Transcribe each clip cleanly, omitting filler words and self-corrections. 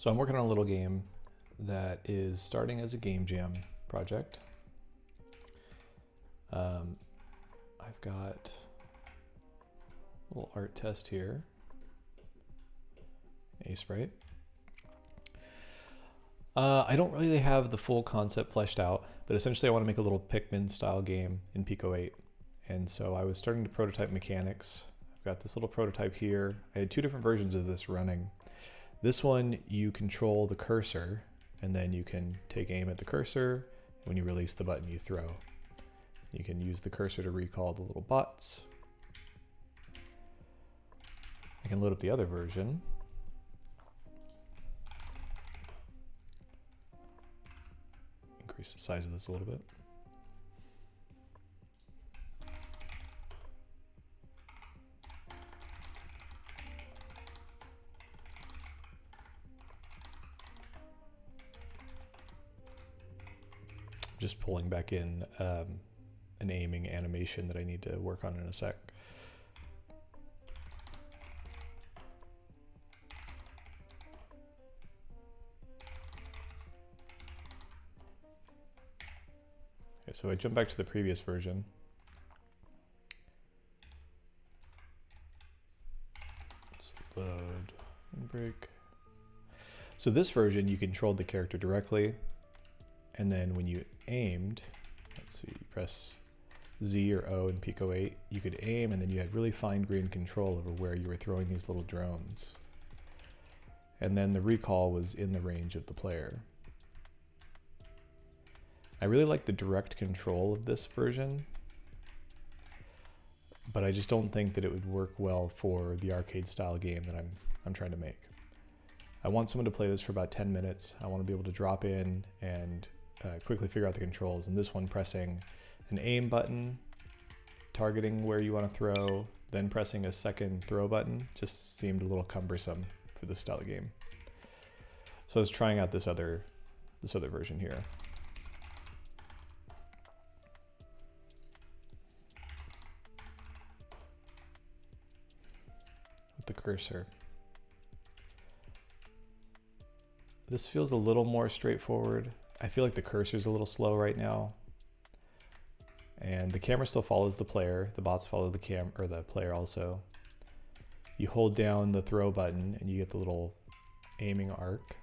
So I'm working on a little game that is starting as a game jam project. I've got a little art test here, A-Sprite. I don't really have the full concept fleshed out, but essentially I want to make a little Pikmin-Style game in PICO-8. And so I was starting to prototype mechanics. I've got this little prototype here. I had two different versions of this running. This one, you control the cursor, and then you can take aim at the cursor. When you release the button, you throw. You can use the cursor to recall the little bots. I can load up the other version. Increase the size of this a little bit. Just pulling back in an aiming animation that I need to work on in a sec. Okay, so I jump back to the previous version. Let's load and break. So this version, you controlled the character directly. And then when you aimed, let's see, you press Z or O in PICO-8, you could aim and then you had really fine-grained control over where you were throwing these little drones. And then the recall was in the range of the player. I really like the direct control of this version, but I just don't think that it would work well for the arcade style game that I'm trying to make. I want someone to play this for about 10 minutes. I want to be able to drop in and quickly figure out the controls. And this one, pressing an aim button, targeting where you want to throw, then pressing a second throw button just seemed a little cumbersome for this style of game. So I was trying out this other version here. With the cursor. This feels a little more straightforward. I feel like the cursor's a little slow right now. And the camera still follows the player. The bots follow the player also. You hold down the throw button and you get the little aiming arc.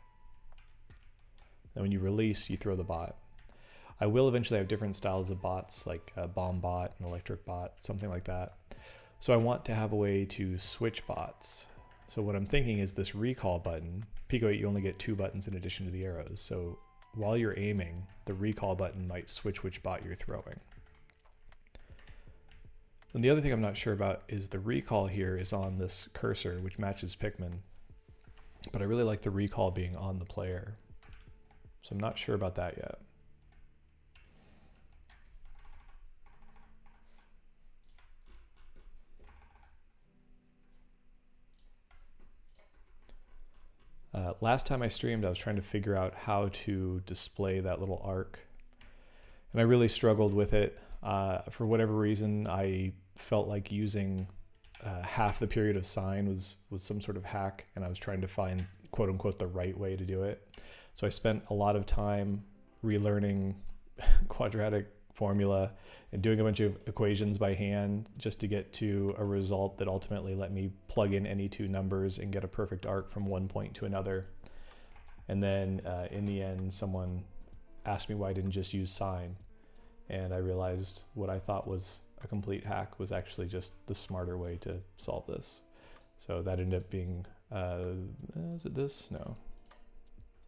And when you release, you throw the bot. I will eventually have different styles of bots, like a bomb bot, an electric bot, something like that. So I want to have a way to switch bots. So what I'm thinking is this recall button, PICO-8, you only get 2 buttons in addition to the arrows. So while you're aiming, the recall button might switch which bot you're throwing. And the other thing I'm not sure about is the recall here is on this cursor, which matches Pikmin. But I really like the recall being on the player. So I'm not sure about that yet. Last time I streamed, I was trying to figure out how to display that little arc. And I really struggled with it. For whatever reason, I felt like using half the period of sine was some sort of hack, and I was trying to find, quote unquote, the right way to do it. So I spent a lot of time relearning quadratic formula and doing a bunch of equations by hand just to get to a result that ultimately let me plug in any 2 numbers and get a perfect arc from one point to another. And then in the end, someone asked me why I didn't just use sine. And I realized what I thought was a complete hack was actually just the smarter way to solve this. So that ended up being, is it this? No.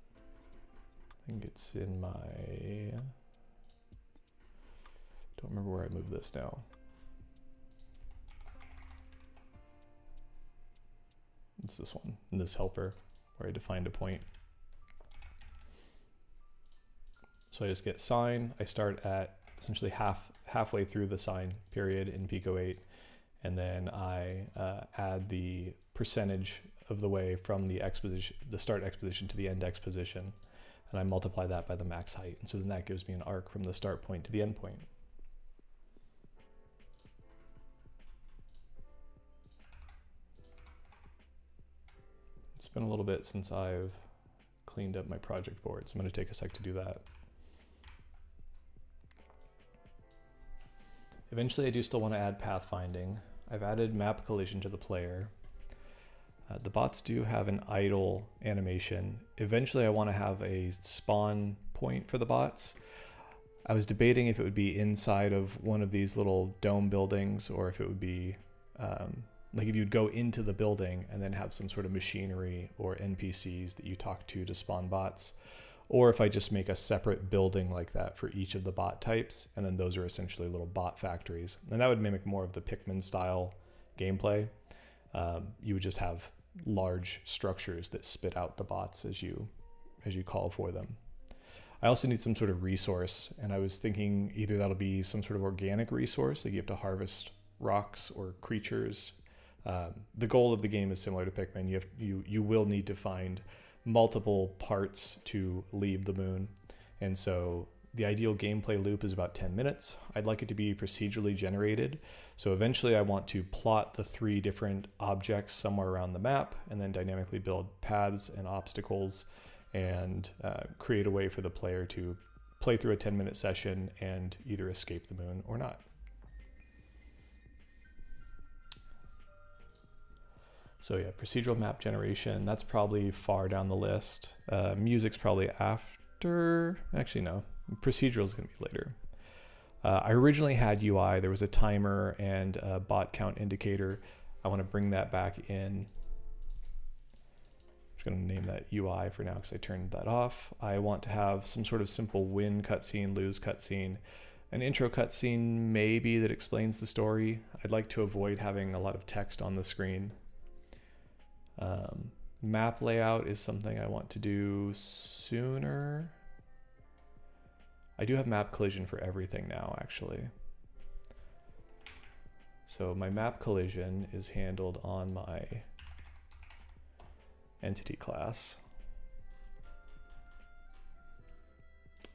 I think it's in my, don't remember where I moved this now. It's this one, in this helper, where I defined a point. So I just get sine. I start at essentially halfway through the sine period in PICO-8, and then I add the percentage of the way from the start X position to the end X position, and I multiply that by the max height. And so then that gives me an arc from the start point to the end point. It's been a little bit since I've cleaned up my project board, so I'm going to take a sec to do that. Eventually I do still want to add pathfinding. I've added map collision to the player. The bots do have an idle animation. Eventually I want to have a spawn point for the bots. I was debating if it would be inside of one of these little dome buildings, or if it would be like if you'd go into the building and then have some sort of machinery or NPCs that you talk to spawn bots, or if I just make a separate building like that for each of the bot types, and then those are essentially little bot factories. And that would mimic more of the Pikmin-style gameplay. You would just have large structures that spit out the bots as you call for them. I also need some sort of resource, and I was thinking either that'll be some sort of organic resource, like you have to harvest rocks or creatures. The goal of the game is similar to Pikmin. You will need to find multiple parts to leave the moon, and so the ideal gameplay loop is about 10 minutes. I'd like it to be procedurally generated, so eventually I want to plot the 3 different objects somewhere around the map and then dynamically build paths and obstacles and create a way for the player to play through a 10-minute session and either escape the moon or not. So yeah, procedural map generation, that's probably far down the list. Music's probably after, actually no, procedural is gonna be later. I originally had UI, there was a timer and a bot count indicator. I wanna bring that back in. I'm just gonna name that UI for now because I turned that off. I want to have some sort of simple win cutscene, lose cutscene, an intro cutscene maybe that explains the story. I'd like to avoid having a lot of text on the screen. Map layout is something I want to do sooner. I do have map collision for everything now, actually. So my map collision is handled on my entity class.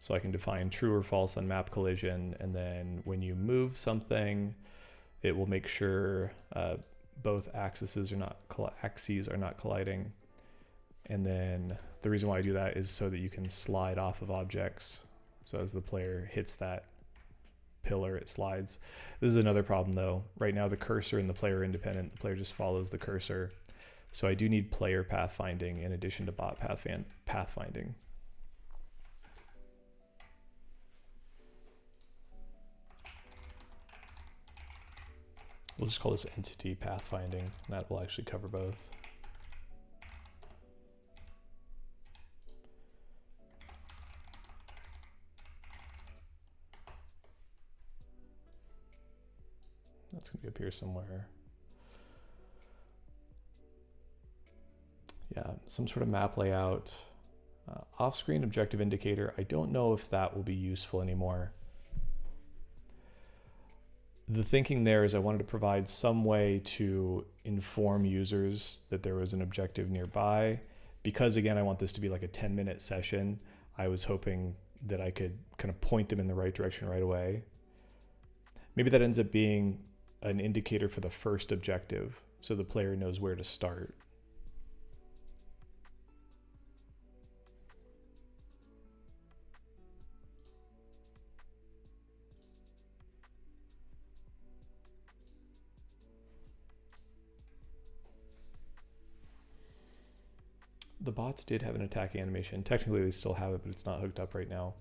So I can define true or false on map collision, and then when you move something, it will make sure both axes are not colliding. And then the reason why I do that is so that you can slide off of objects. So as the player hits that pillar, it slides. This is another problem though. Right now the cursor and the player are independent. The player just follows the cursor. So I do need player pathfinding in addition to bot pathfinding. We'll just call this entity pathfinding. That will actually cover both. That's going to be up here somewhere. Yeah, some sort of map layout. Off-screen objective indicator. I don't know if that will be useful anymore. The thinking there is I wanted to provide some way to inform users that there was an objective nearby. Because again, I want this to be like a 10-minute session, I was hoping that I could kind of point them in the right direction right away. Maybe that ends up being an indicator for the first objective, so the player knows where to start. The bots did have an attacking animation. Technically they still have it, but it's not hooked up right now.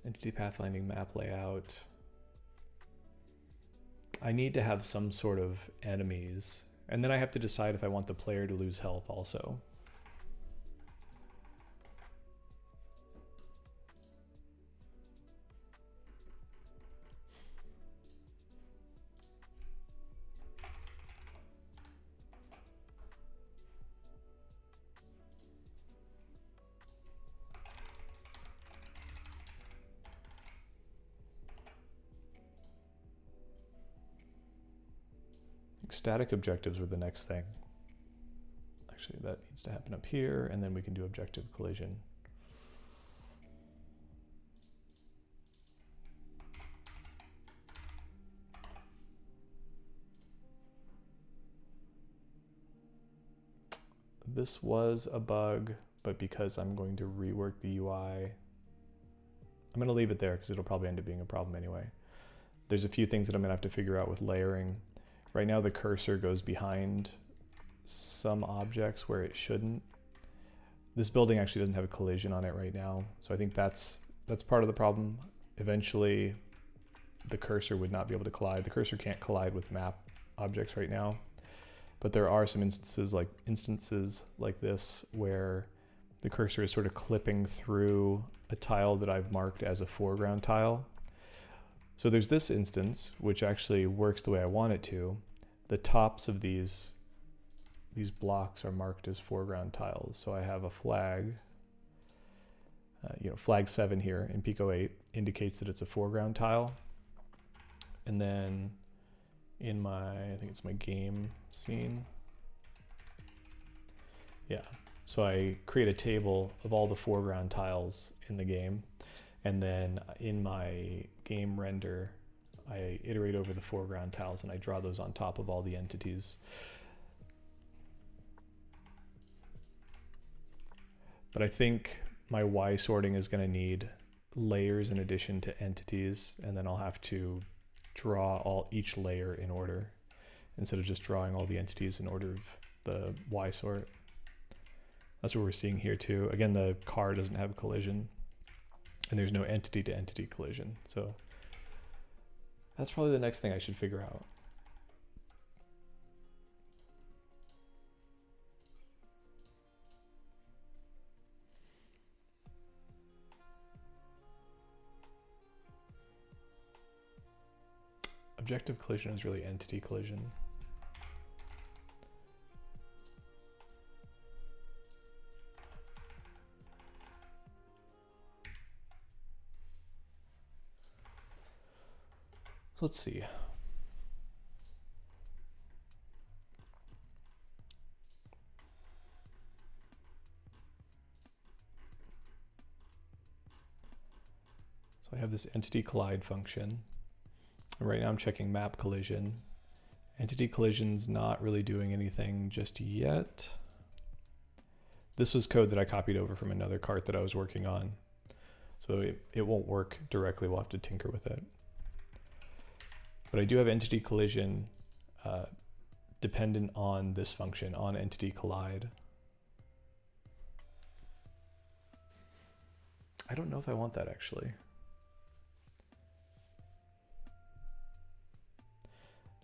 Entity pathfinding, map layout. I need to have some sort of enemies, and then I have to decide if I want the player to lose health also. Static objectives were the next thing. Actually, that needs to happen up here, and then we can do objective collision. this was a bug, but because I'm going to rework the UI, I'm going to leave it there because it'll probably end up being a problem anyway. There's a few things that I'm going to have to figure out with layering. Right now the cursor goes behind some objects where it shouldn't. This building actually doesn't have a collision on it right now, so I think that's part of the problem. Eventually the cursor would not be able to collide. The cursor can't collide with map objects right now, but there are some instances like this where the cursor is sort of clipping through a tile that I've marked as a foreground tile. So there's this instance, which actually works the way I want it to. The tops of these blocks are marked as foreground tiles. So I have a flag, flag 7 here in PICO-8 indicates that it's a foreground tile. And then in I think it's my game scene. Yeah, so I create a table of all the foreground tiles in the game. And then in my game render, I iterate over the foreground tiles and I draw those on top of all the entities. But I think my Y sorting is going to need layers in addition to entities, and then I'll have to draw each layer in order instead of just drawing all the entities in order of the Y sort. That's what we're seeing here too. Again, the car doesn't have a collision and there's no entity to entity collision. So that's probably the next thing I should figure out. Objective collision is really entity collision. So let's see. So I have this entity collide function. And right now I'm checking map collision. Entity collision's not really doing anything just yet. This was code that I copied over from another cart that I was working on. So it won't work directly. We'll have to tinker with it. But I do have entity collision dependent on this function, on entity collide. I don't know if I want that actually.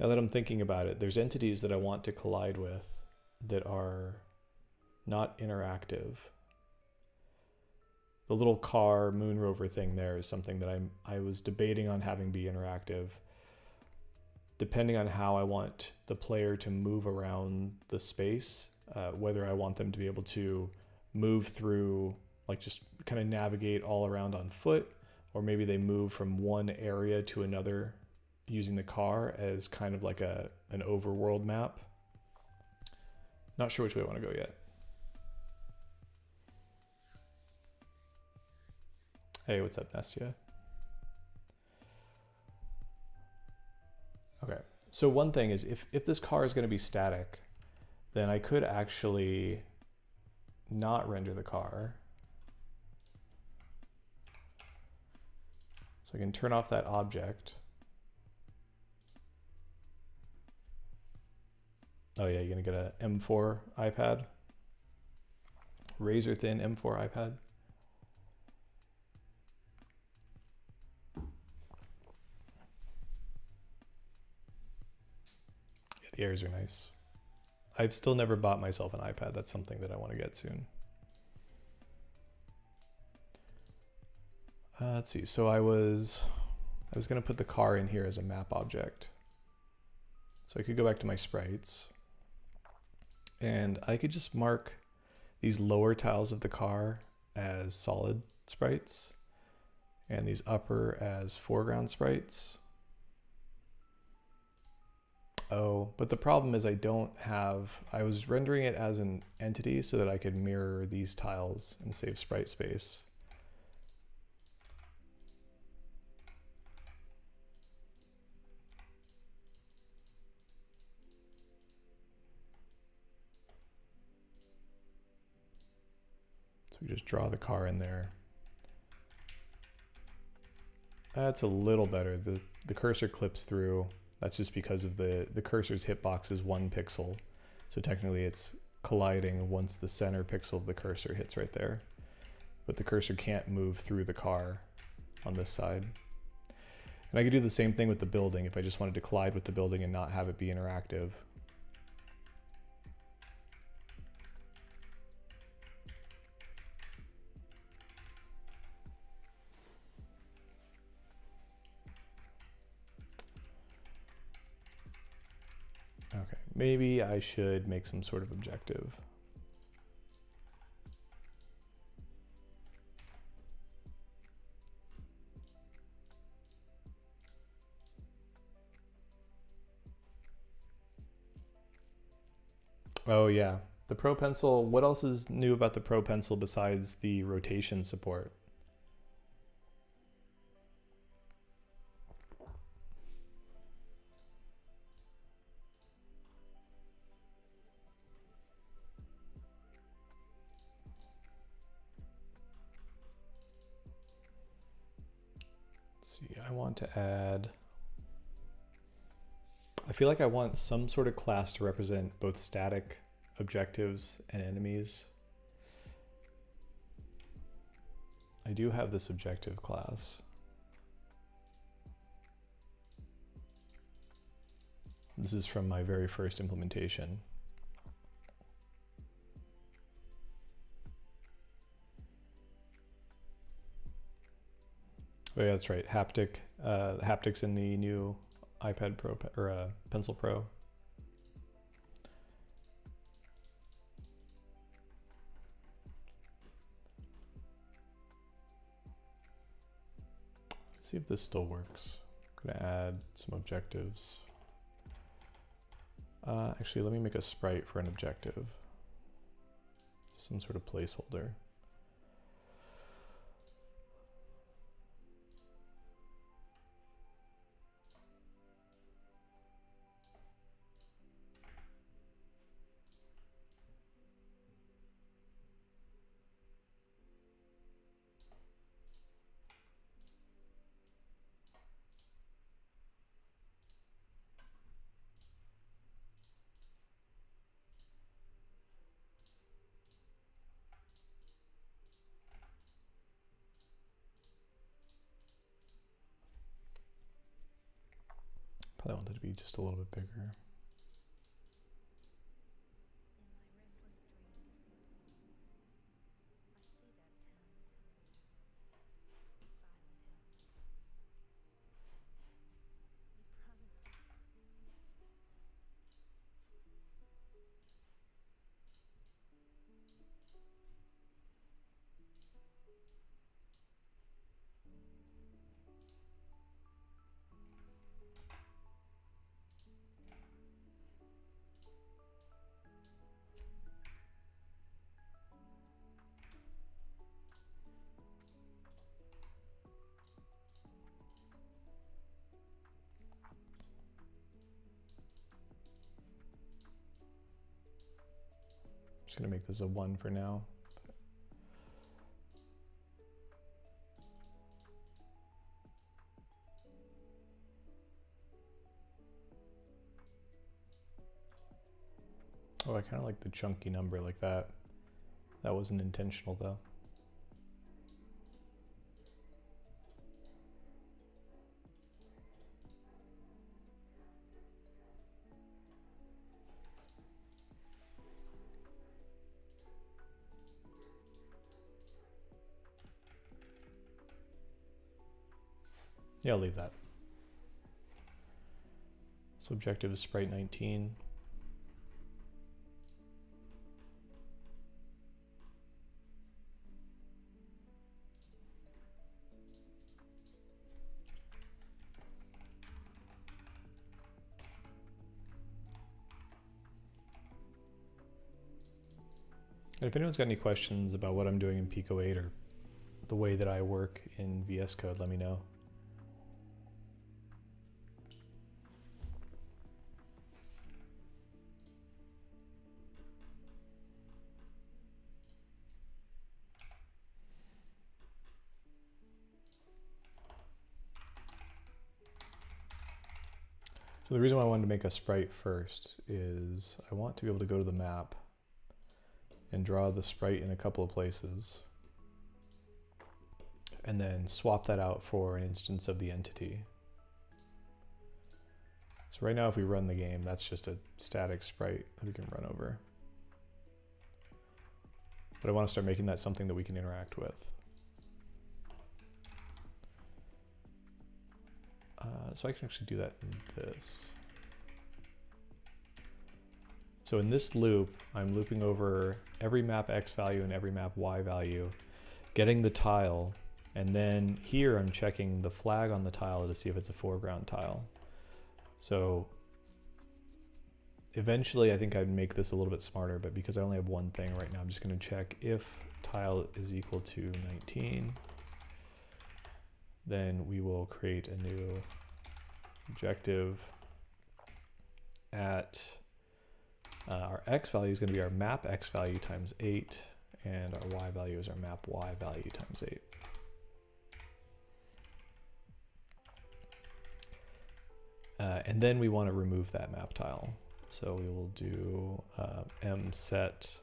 Now that I'm thinking about it, there's entities that I want to collide with that are not interactive. The little car moon rover thing there is something that I was debating on having be interactive. Depending on how I want the player to move around the space, whether I want them to be able to move through, like just kind of navigate all around on foot, or maybe they move from one area to another using the car as kind of like an overworld map. Not sure which way I want to go yet. Hey, what's up, Nastia? Okay, so one thing is if this car is going to be static, then I could actually not render the car. So I can turn off that object. Oh yeah, you're gonna get a M4 iPad. Razor thin M4 iPad. Yeah, the Airs are nice. I've still never bought myself an iPad. That's something that I want to get soon. Let's see, so I was gonna put the car in here as a map object. So I could go back to my sprites. And I could just mark these lower tiles of the car as solid sprites and these upper as foreground sprites. Oh, but the problem is I was rendering it as an entity so that I could mirror these tiles and save sprite space. So we just draw the car in there. That's a little better. The cursor clips through. That's just because of the cursor's hitbox is 1 pixel. So technically it's colliding once the center pixel of the cursor hits right there. But the cursor can't move through the car on this side. And I could do the same thing with the building if I just wanted to collide with the building and not have it be interactive. Okay, maybe I should make some sort of objective. Oh yeah, the Pro Pencil, what else is new about the Pro Pencil besides the rotation support? Let's see, I want to add, I feel like I want some sort of class to represent both static objectives and enemies. I do have this objective class. This is from my very first implementation. Oh yeah, that's right. Haptics in the new iPad Pro or Pencil Pro. Let's see if this still works. I'm gonna add some objectives. Actually, let me make a sprite for an objective. Some sort of placeholder. I want that to be just a little bit bigger. Just gonna make this a 1 for now. Oh, I kind of like the chunky number like that. That wasn't intentional though. Yeah, I'll leave that. So objective is sprite 19. And if anyone's got any questions about what I'm doing in PICO-8 or the way that I work in VS Code, let me know. So the reason why I wanted to make a sprite first is I want to be able to go to the map and draw the sprite in a couple of places and then swap that out for an instance of the entity. So right now if we run the game, that's just a static sprite that we can run over. But I want to start making that something that we can interact with. So I can actually do that in this. So in this loop, I'm looping over every map X value and every map Y value, getting the tile, and then here I'm checking the flag on the tile to see if it's a foreground tile. So eventually I think I'd make this a little bit smarter, but because I only have one thing right now, I'm just going to check if tile is equal to 19. Then we will create a new objective at our X value is going to be our map X value times 8, and our Y value is our map Y value times 8. And then we want to remove that map tile. So we will do mset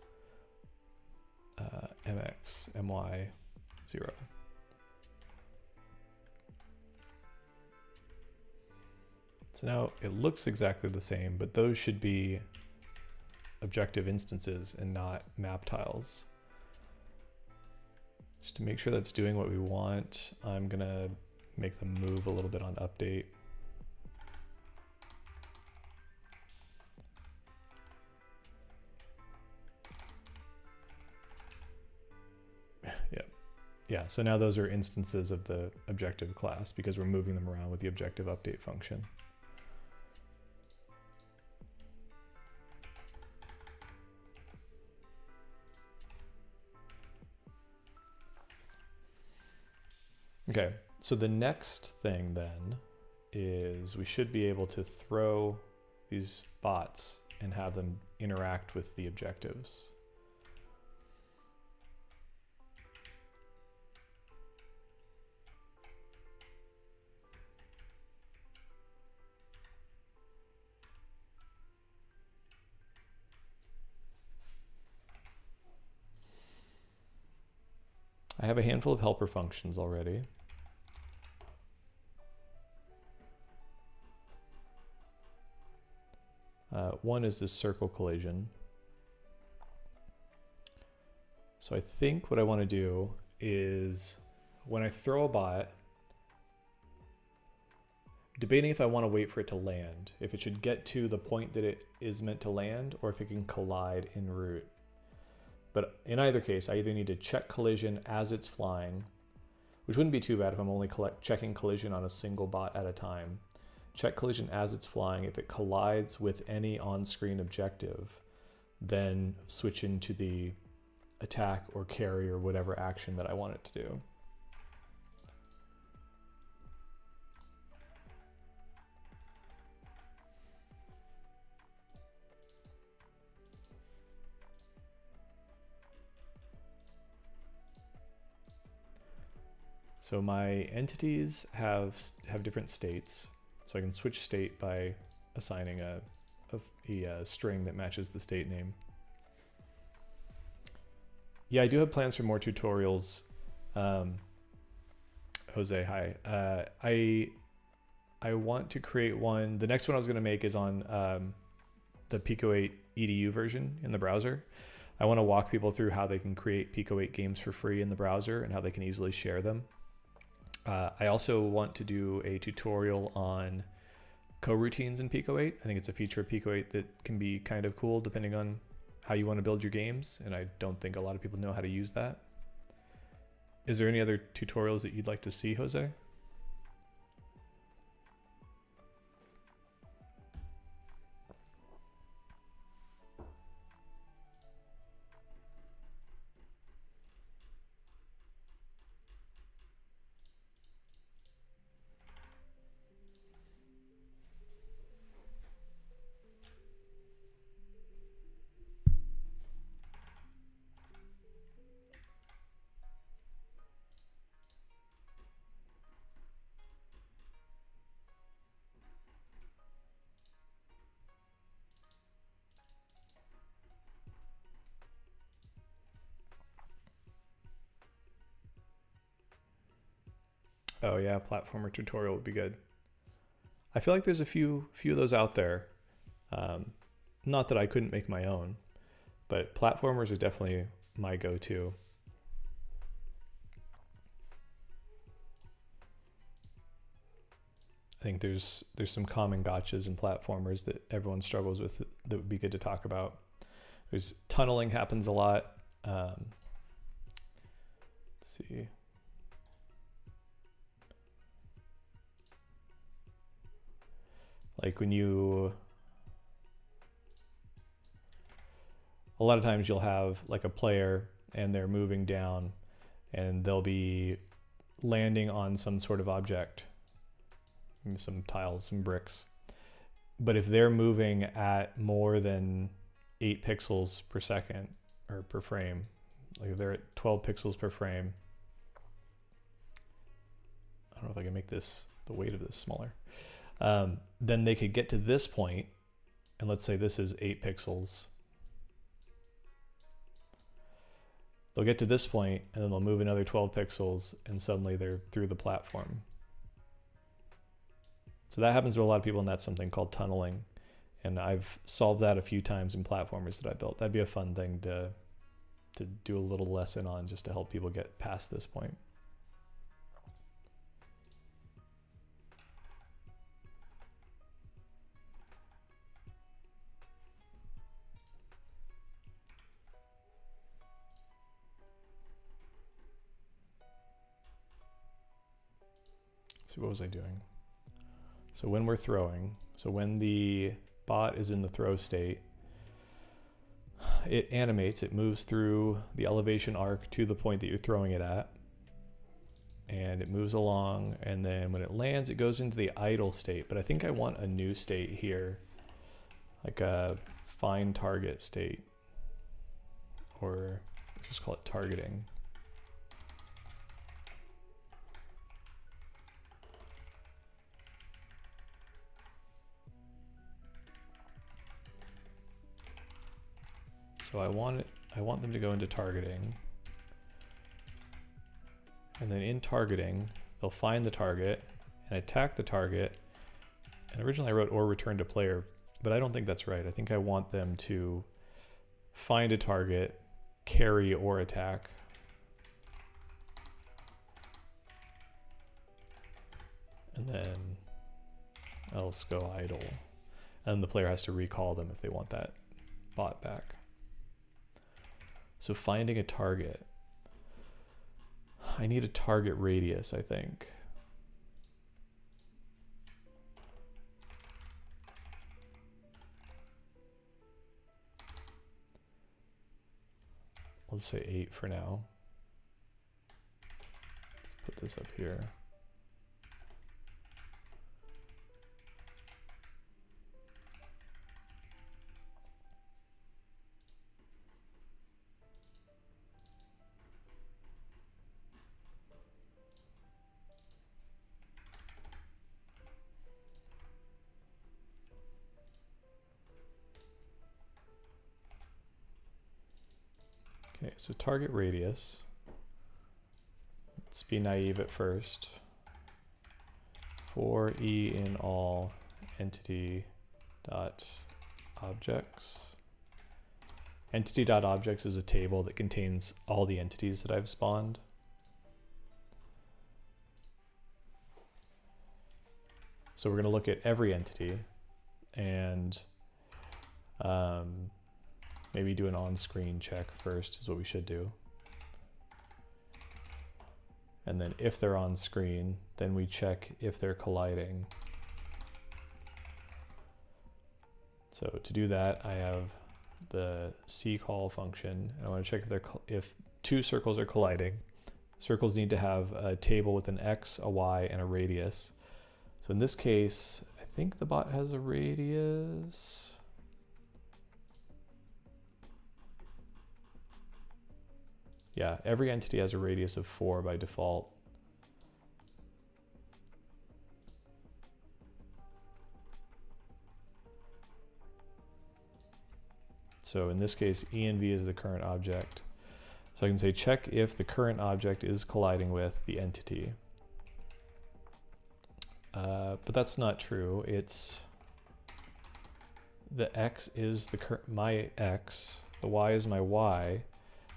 mx my 0. So now it looks exactly the same, but those should be objective instances and not map tiles. Just to make sure that's doing what we want, I'm gonna make them move a little bit on update. Yeah, so now those are instances of the objective class because we're moving them around with the objective update function. Okay, so the next thing then is we should be able to throw these bots and have them interact with the objectives. I have a handful of helper functions already. One is this circle collision. So I think what I want to do is when I throw a bot, debating if I want to wait for it to land, if it should get to the point that it is meant to land or if it can collide en route. But in either case, I either need to check collision as it's flying, which wouldn't be too bad if I'm only checking collision on a single bot at a time. Check collision as it's flying. If it collides with any on-screen objective, then switch into the attack or carry or whatever action that I want it to do. So my entities have different states. So I can switch state by assigning a string that matches the state name. Yeah, I do have plans for more tutorials. Jose, hi. I want to create one. The next one I was going to make is on the PICO-8 EDU version in the browser. I want to walk people through how they can create PICO-8 games for free in the browser and how they can easily share them. I also want to do a tutorial on coroutines in PICO-8. I think it's a feature of PICO-8 that can be kind of cool depending on how you want to build your games, and I don't think a lot of people know how to use that. Is there any other tutorials that you'd like to see, Jose? Oh yeah, platformer tutorial would be good. I feel like there's a few of those out there. Not that I couldn't make my own, but platformers are definitely my go-to. I think there's some common gotchas in platformers that everyone struggles with that would be good to talk about. There's tunneling happens a lot. Let's see. Like when you, a lot of times you'll have like a player and they're moving down and they'll be landing on some sort of object, some tiles, some bricks. But if they're moving at more than 8 pixels per second or per frame, like if they're at 12 pixels per frame, I don't know if I can make this, the weight of this smaller, then they could get to this point, and let's say this is 8 pixels. They'll get to this point and then they'll move another 12 pixels and suddenly they're through the platform. So that happens to a lot of people, and that's something called tunneling. And I've solved that a few times in platformers that I built. That'd be a fun thing to do a little lesson on, just to help people get past this point. So what was I doing? So when we're throwing, so when the bot is in the throw state, it animates, it moves through the elevation arc to the point that you're throwing it at. And it moves along, and then when it lands, it goes into the idle state. But I think I want a new state here, like a find target state, or just call it targeting. So I want them to go into targeting. And then in targeting, they'll find the target and attack the target. And originally I wrote or return to player, but I don't think that's right. I think I want them to find a target, carry or attack. And then else go idle. And the player has to recall them if they want that bot back. So finding a target. I need a target radius, I think. I'll just say 8 for now. Let's put this up here. Okay, so target radius. Let's be naive at first. For E in all entity dot objects. Entity dot objects is a table that contains all the entities that I've spawned. So we're going to look at every entity and maybe do an on-screen check first is what we should do. And then if they're on screen, then we check if they're colliding. So to do that, I have the call function, and I want to check if two circles are colliding. Circles need to have a table with an X, a Y, and a radius. So in this case, I think the bot has a radius. Yeah, every entity has a radius of 4 by default. So in this case, ENV is the current object. So I can say check if the current object is colliding with the entity. but that's not true. It's the x is my x, the y is my y,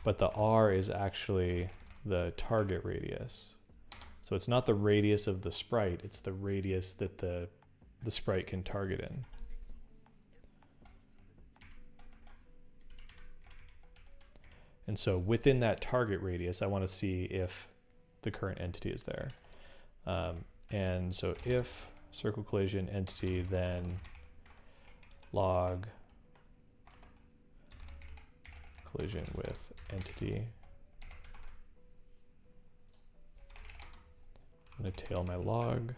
but the r is actually the target radius. So it's not the radius of the sprite, it's the radius that the sprite can target in. And so within that target radius, I want to see if the current entity is there. And so if circle collision entity, then log collision with entity. I'm going to tail my log.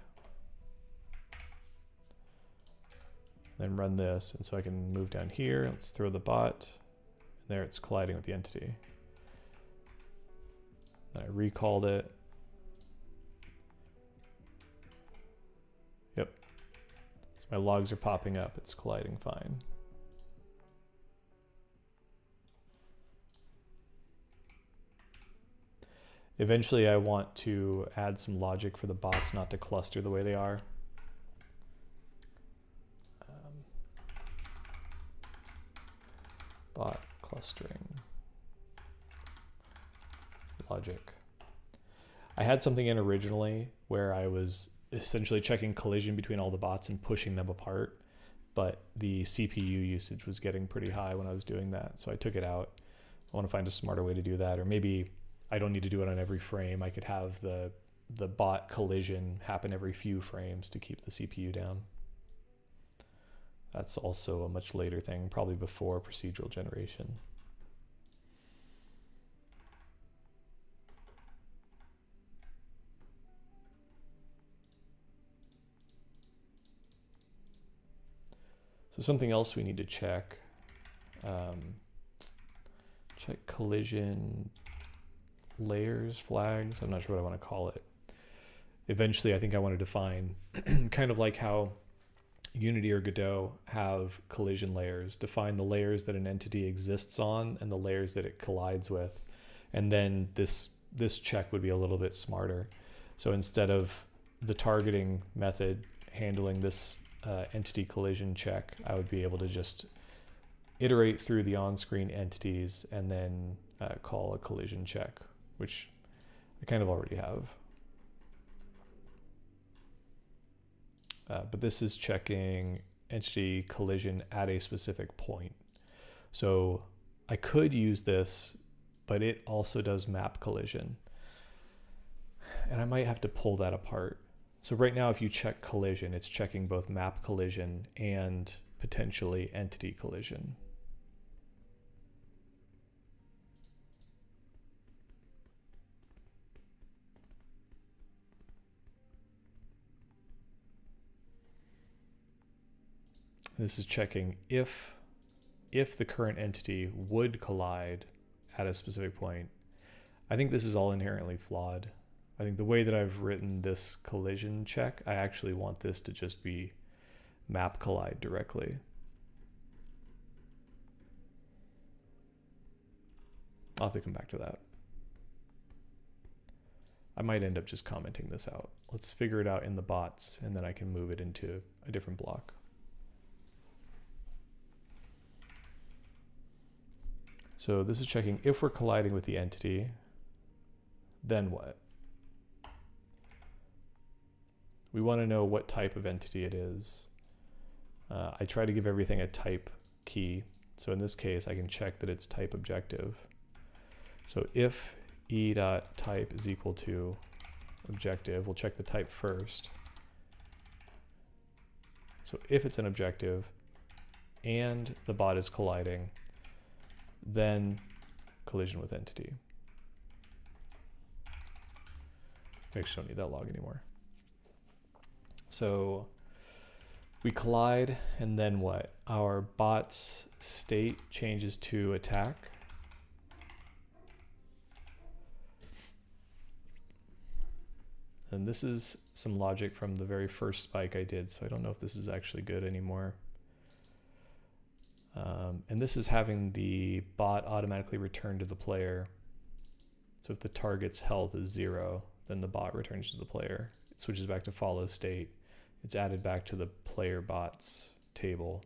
Then run this, and so I can move down here. Let's throw the bot. And there it's colliding with the entity. Then I recalled it. Yep. So my logs are popping up. It's colliding fine. Eventually I want to add some logic for the bots not to cluster the way they are. Bot clustering logic. I had something in originally where I was essentially checking collision between all the bots and pushing them apart, but the CPU usage was getting pretty high when I was doing that, so I took it out. I want to find a smarter way to do that, or maybe I don't need to do it on every frame. I could have the bot collision happen every few frames to keep the CPU down. That's also a much later thing, probably before procedural generation. So something else we need to check. Check collision layers, flags. I'm not sure what I want to call it. Eventually, I think I want to define kind of like how Unity or Godot have collision layers, define the layers that an entity exists on and the layers that it collides with. And then this check would be a little bit smarter. So instead of the targeting method handling this entity collision check, I would be able to just iterate through the on-screen entities and then call a collision check, which I kind of already have. But this is checking entity collision at a specific point. So I could use this, but it also does map collision. And I might have to pull that apart. So right now, if you check collision, it's checking both map collision and potentially entity collision. This is checking if the current entity would collide at a specific point. I think this is all inherently flawed. I think the way that I've written this collision check, I actually want this to just be map collide directly. I'll have to come back to that. I might end up just commenting this out. Let's figure it out in the bots, and then I can move it into a different block. So this is checking if we're colliding with the entity, then what? We want to know what type of entity it is. I try to give everything a type key. So in this case, I can check that it's type objective. So if e.type is equal to objective, we'll check the type first. So if it's an objective and the bot is colliding, then collision with entity. We actually don't need that log anymore. So we collide, and then what? Our bot's state changes to attack. And this is some logic from the very first spike I did, so I don't know if this is actually good anymore. And this is having the bot automatically return to the player. So if the target's health is 0, then the bot returns to the player. It switches back to follow state. it's added back to the player bots table.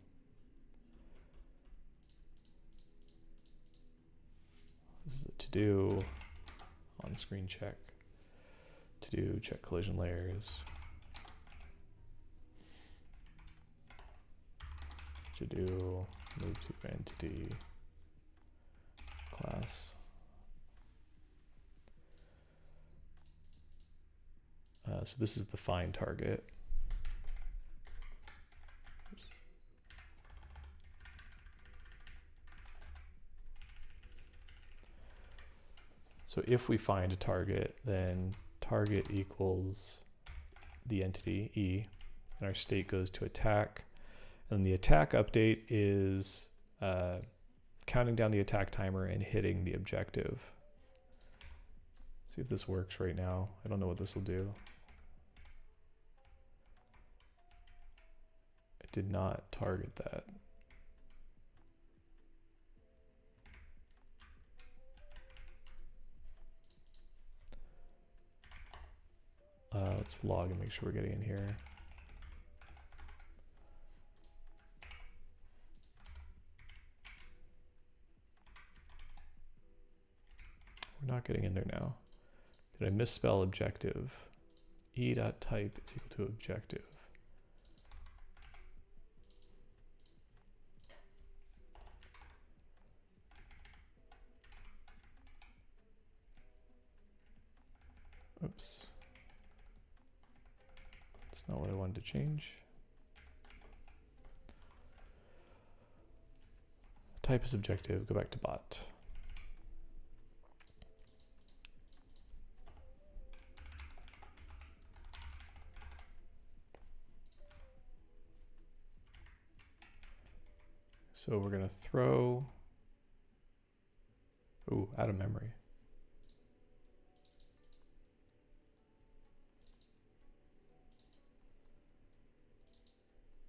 This is a to-do, on-screen check, to-do, check collision layers, to-do, move to entity, class. So this is the find target. Oops. So if we find a target, then target equals the entity E, and our state goes to attack. And the attack update is counting down the attack timer and hitting the objective. See if this works right now. I don't know what this will do. It did not target that. Let's log and make sure we're getting in here. We're not getting in there now. Did I misspell objective? E.type is equal to objective. Oops. That's not what I wanted to change. Type is objective, go back to bot. So we're going to throw, out of memory.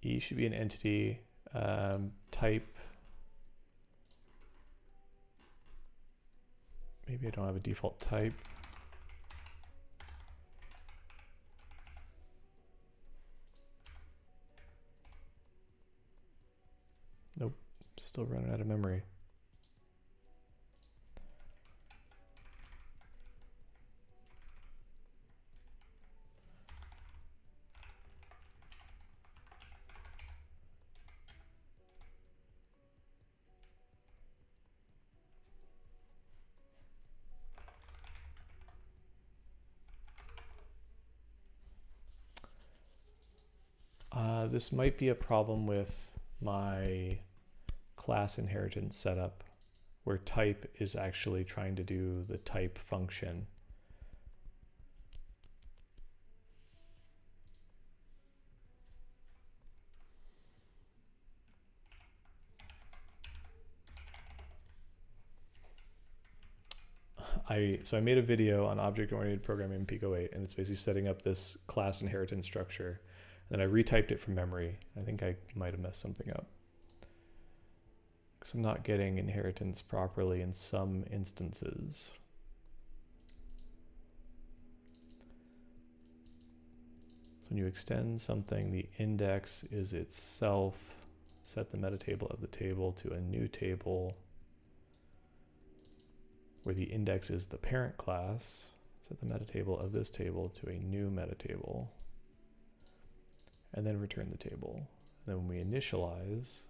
E should be an entity, type. Maybe I don't have a default type. Nope, still running out of memory. This might be a problem with my class inheritance setup, where type is actually trying to do the type function. So I made a video on object-oriented programming in PICO-8, and it's basically setting up this class inheritance structure. And then I retyped it from memory. I think I might have messed something up, because I'm not getting inheritance properly in some instances. So when you extend something, the index is itself, set the metatable of the table to a new table, where the index is the parent class, set the metatable of this table to a new metatable, and then return the table. And then when we initialize,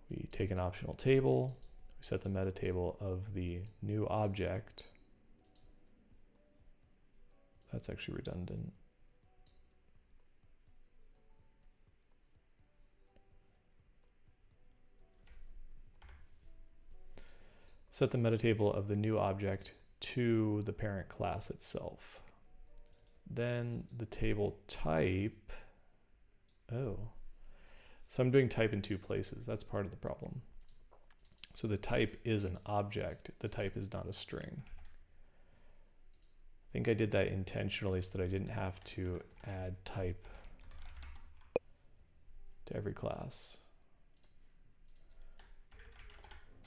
we take an optional table, we set the metatable of the new object. That's actually redundant. Set the metatable of the new object to the parent class itself. Then the table type, so I'm doing type in two places. That's part of the problem. So the type is an object. The type is not a string. I think I did that intentionally so that I didn't have to add type to every class.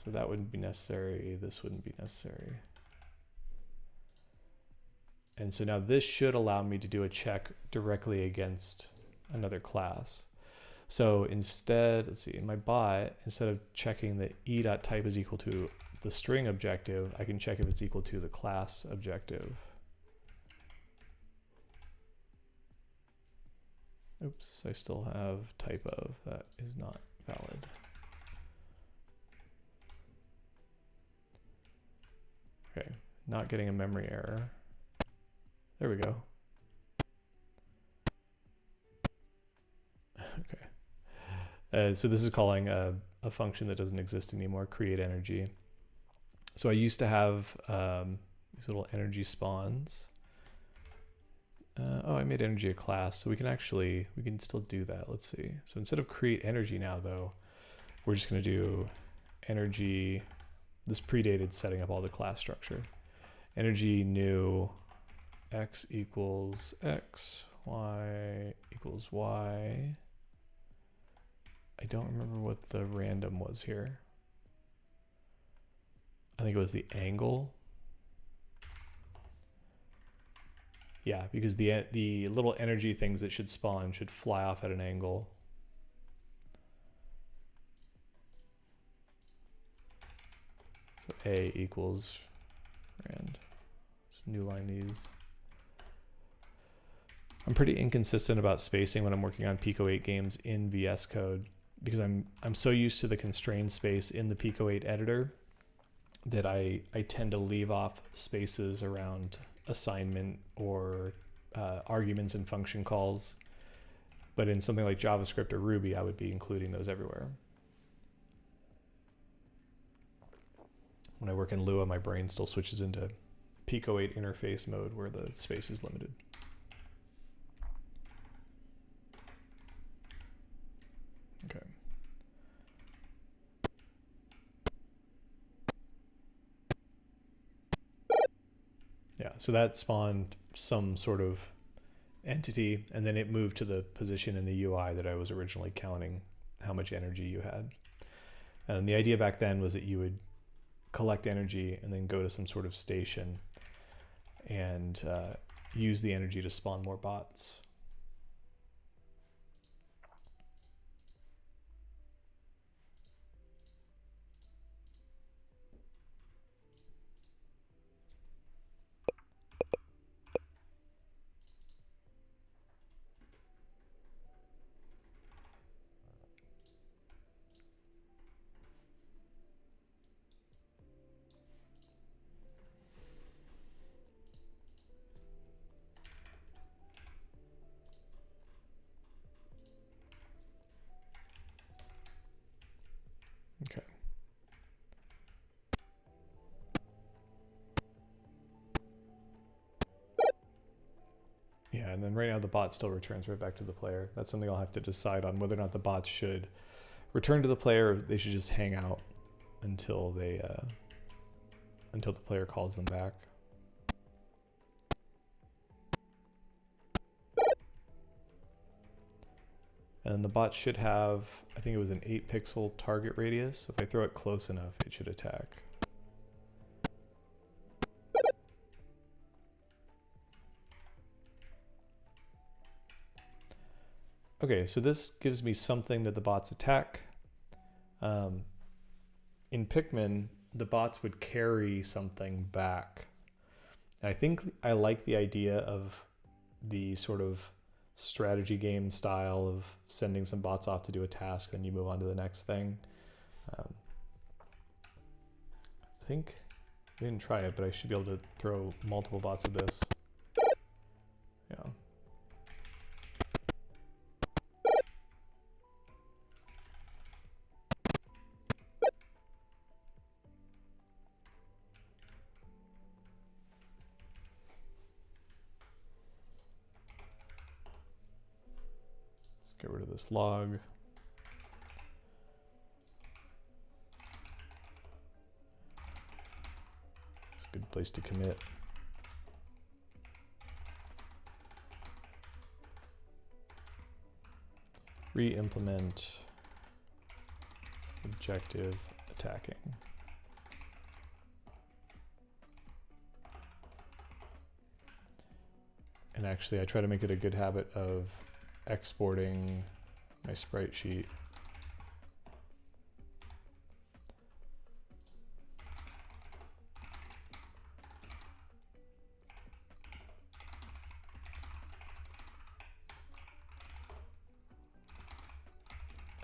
So that wouldn't be necessary. This wouldn't be necessary. And so now this should allow me to do a check directly against another class. So instead, let's see, in my bot, instead of checking that e.type is equal to the string objective, I can check if it's equal to the class objective. Oops, I still have type of, that is not valid. Okay, not getting a memory error. There we go. Okay. So this is calling a function that doesn't exist anymore, create energy. So I used to have these little energy spawns. Oh, I made energy a class, so we can still do that. Let's see. So instead of create energy now, though, we're just going to do energy. This predated setting up all the class structure. Energy new x equals x, y equals y. I don't remember what the random was here. I think it was the angle. Yeah, because the little energy things that should spawn should fly off at an angle. So A equals rand. Just new line these. I'm pretty inconsistent about spacing when I'm working on PICO-8 games in VS Code because I'm so used to the constrained space in the PICO-8 editor that I tend to leave off spaces around assignment or arguments and function calls. But in something like JavaScript or Ruby, I would be including those everywhere. When I work in Lua, my brain still switches into PICO-8 interface mode where the space is limited. Okay. Yeah, so that spawned some sort of entity, and then it moved to the position in the UI that I was originally counting how much energy you had. And the idea back then was that you would collect energy and then go to some sort of station and use the energy to spawn more bots. Okay. Yeah, and then right now the bot still returns right back to the player. That's something I'll have to decide on, whether or not the bots should return to the player or they should just hang out until they until the player calls them back. And the bot should have, I think it was an 8-pixel target radius. So if I throw it close enough, it should attack. Okay, so this gives me something that the bots attack. In Pikmin, the bots would carry something back. And I think I like the idea of the sort of strategy game style of sending some bots off to do a task, then you move on to the next thing. I think I didn't try it, but I should be able to throw multiple bots at this. Yeah. Get rid of this log. It's a good place to commit. Re-implement objective attacking. And actually I try to make it a good habit of exporting my sprite sheet.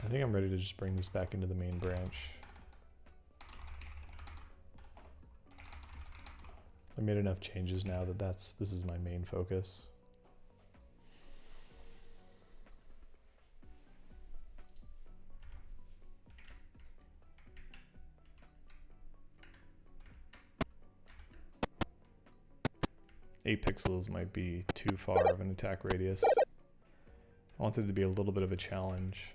I think I'm ready to just bring this back into the main branch. I made enough changes now that this is my main focus. Eight pixels might be too far of an attack radius. I want it to be a little bit of a challenge.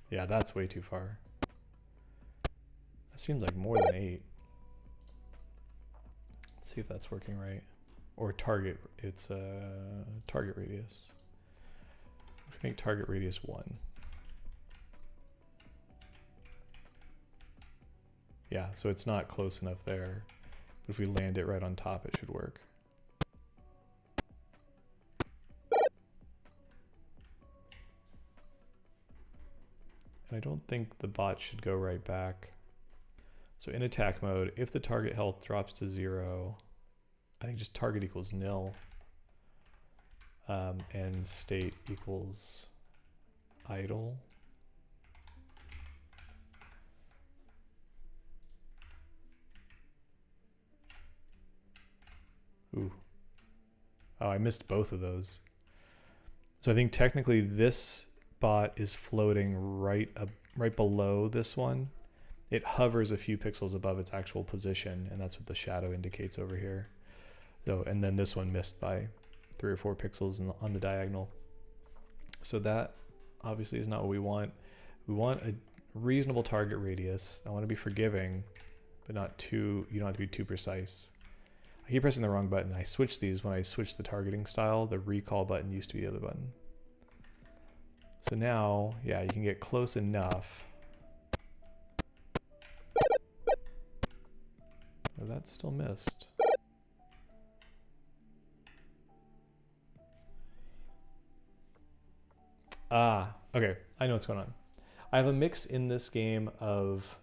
Yeah, that's way too far. That seems like more than 8. Let's see if that's working right. Or target, it's target radius. Let's make target radius 1. Yeah, so it's not close enough there. But if we land it right on top, it should work. I don't think the bot should go right back. So in attack mode, if the target health drops to 0, I think just target equals nil, and state equals idle. Ooh. Oh, I missed both of those. So I think technically this bot is floating right below this one. It hovers a few pixels above its actual position, and that's what the shadow indicates over here. So, and then this one missed by 3 or 4 pixels on the diagonal. So that obviously is not what we want. We want a reasonable target radius. I want to be forgiving, but not too, you don't have to be too precise. I keep pressing the wrong button. I switched these when I switched the targeting style. The recall button used to be the other button. So now, yeah, you can get close enough. Oh, that still missed. Ah, okay, I know what's going on. I have a mix in this game of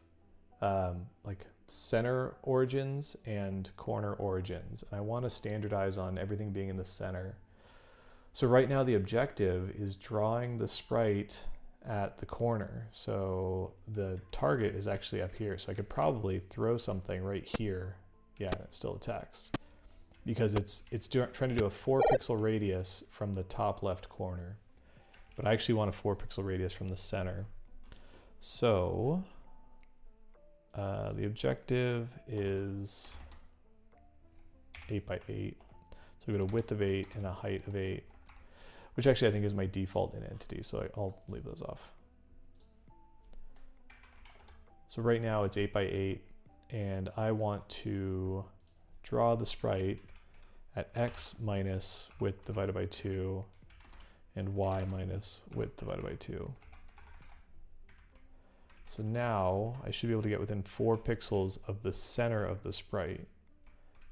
like center origins and corner origins, and I want to standardize on everything being in the center. So right now the objective is drawing the sprite at the corner. So the target is actually up here. So I could probably throw something right here. Yeah, and it still attacks. Because it's trying to do a 4 pixel radius from the top left corner. But I actually want a 4 pixel radius from the center. So the objective is 8 by 8. So we got a width of 8 and a height of 8. Which actually I think is my default in entity, so I'll leave those off. So right now it's 8 by 8, and I want to draw the sprite at x minus width divided by 2 and y minus width divided by 2. So now I should be able to get within 4 pixels of the center of the sprite.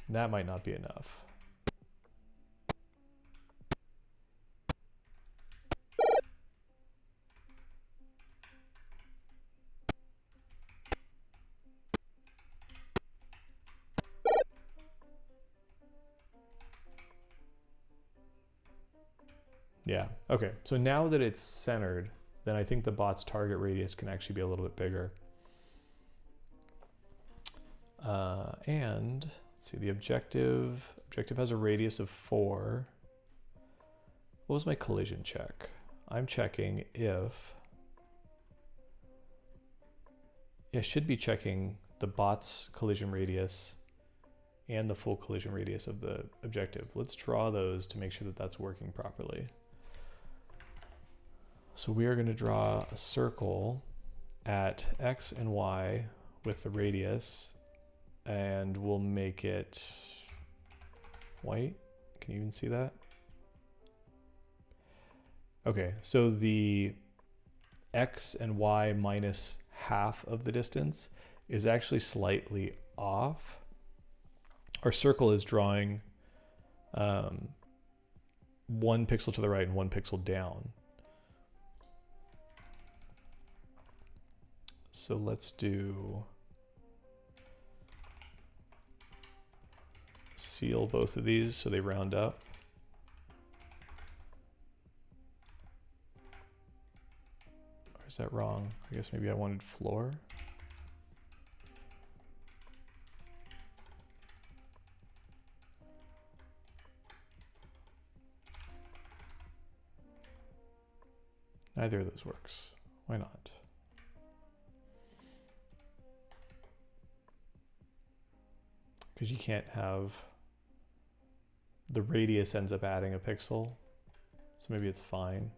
And that might not be enough. Yeah, okay, so now that it's centered, then I think the bot's target radius can actually be a little bit bigger. And let's see, the objective has a radius of 4. What was my collision check? I'm checking if, I should be checking the bot's collision radius and the full collision radius of the objective. Let's draw those to make sure that that's working properly. So we are going to draw a circle at x and y with the radius, and we'll make it white. Can you even see that? Okay, so the x and y minus half of the distance is actually slightly off. Our circle is drawing 1 pixel to the right and 1 pixel down. So let's do seal both of these so they round up. Or is that wrong? I guess maybe I wanted floor. Neither of those works. Why not? Because you can't have the radius ends up adding a pixel. So maybe it's fine.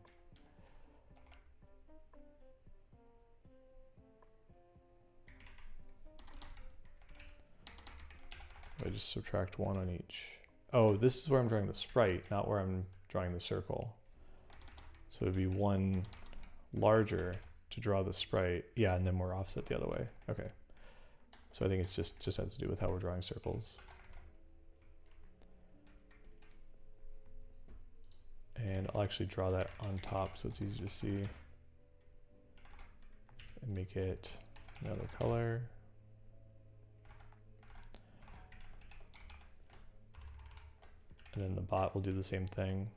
I just subtract 1 on each. Oh, this is where I'm drawing the sprite, not where I'm drawing the circle. So it'd be 1 larger to draw the sprite. Yeah, and then we're offset the other way. Okay. So I think it's just has to do with how we're drawing circles. And I'll actually draw that on top so it's easy to see. And make it another color. And then the bot will do the same thing.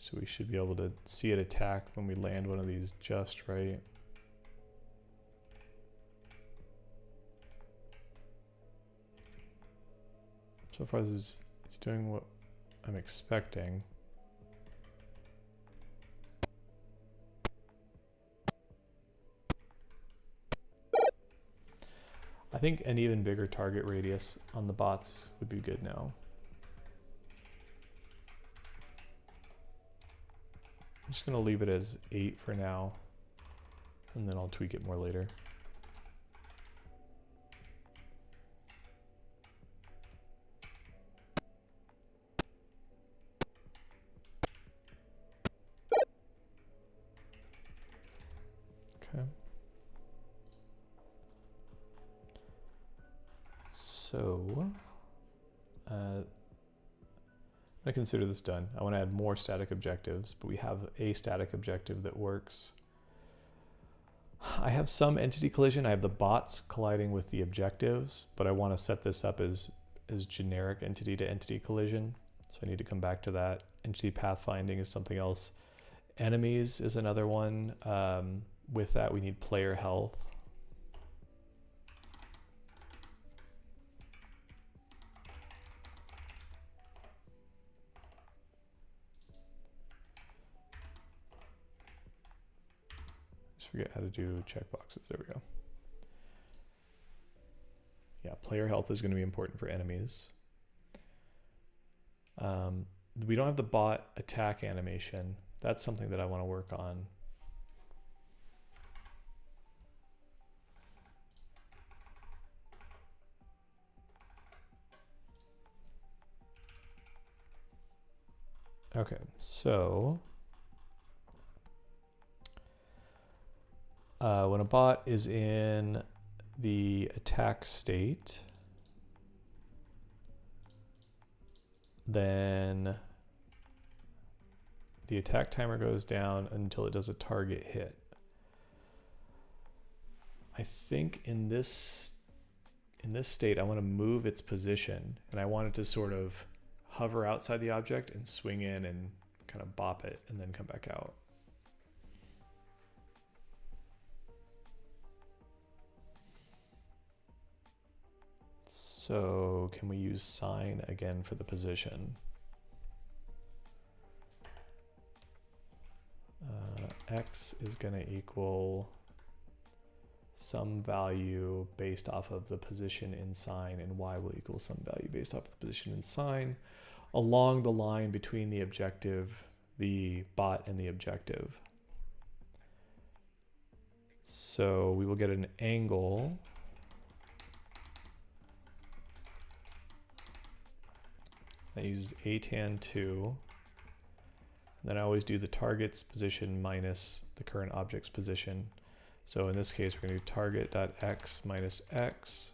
So we should be able to see it attack when we land one of these just right. So far it's doing what I'm expecting. I think an even bigger target radius on the bots would be good now. I'm just gonna leave it as 8 for now, and then I'll tweak it more later. Okay. So, I consider this done. I want to add more static objectives, but we have a static objective that works. I have some entity collision. I have the bots colliding with the objectives, but I want to set this up as generic entity to entity collision. So I need to come back to that. Entity pathfinding is something else. Enemies is another one. With that, we need player health. Forget how to do checkboxes. There we go. Yeah, player health is going to be important for enemies. We don't have the bot attack animation. That's something that I want to work on. Okay, so when a bot is in the attack state, then the attack timer goes down until it does a target hit. I think in this state, I want to move its position, and I want it to sort of hover outside the object and swing in and kind of bop it and then come back out. So can we use sign again for the position? X is going to equal some value based off of the position in sign, and Y will equal some value based off of the position in sign along the line between the objective, the bot, and the objective. So we will get an angle that uses atan2. Then I always do the target's position minus the current object's position. So in this case, we're going to do target.x minus x,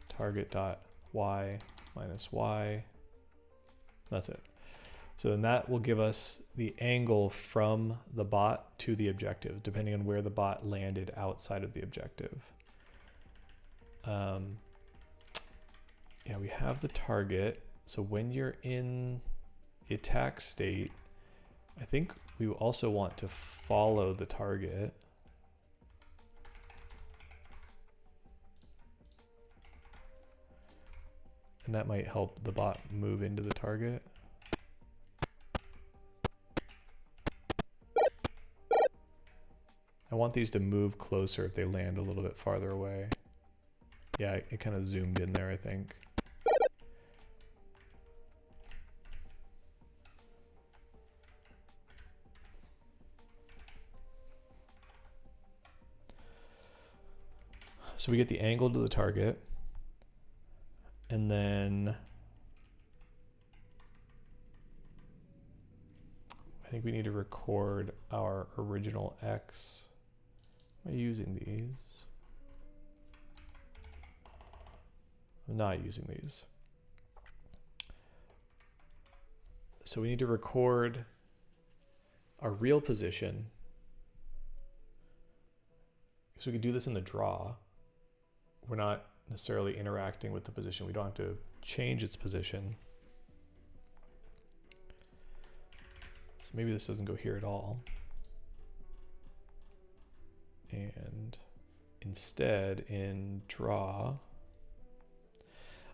target.y minus y. That's it. So then that will give us the angle from the bot to the objective, depending on where the bot landed outside of the objective. Yeah, we have the target. So when you're in the attack state, I think we also want to follow the target. And that might help the bot move into the target. I want these to move closer if they land a little bit farther away. Yeah, it kind of zoomed in there, I think. So we get the angle to the target, and then I think we need to record our original X. Am I using these? I'm not using these. So we need to record our real position. So we can do this in the draw. We're not necessarily interacting with the position. We don't have to change its position. So maybe this doesn't go here at all. And instead in draw,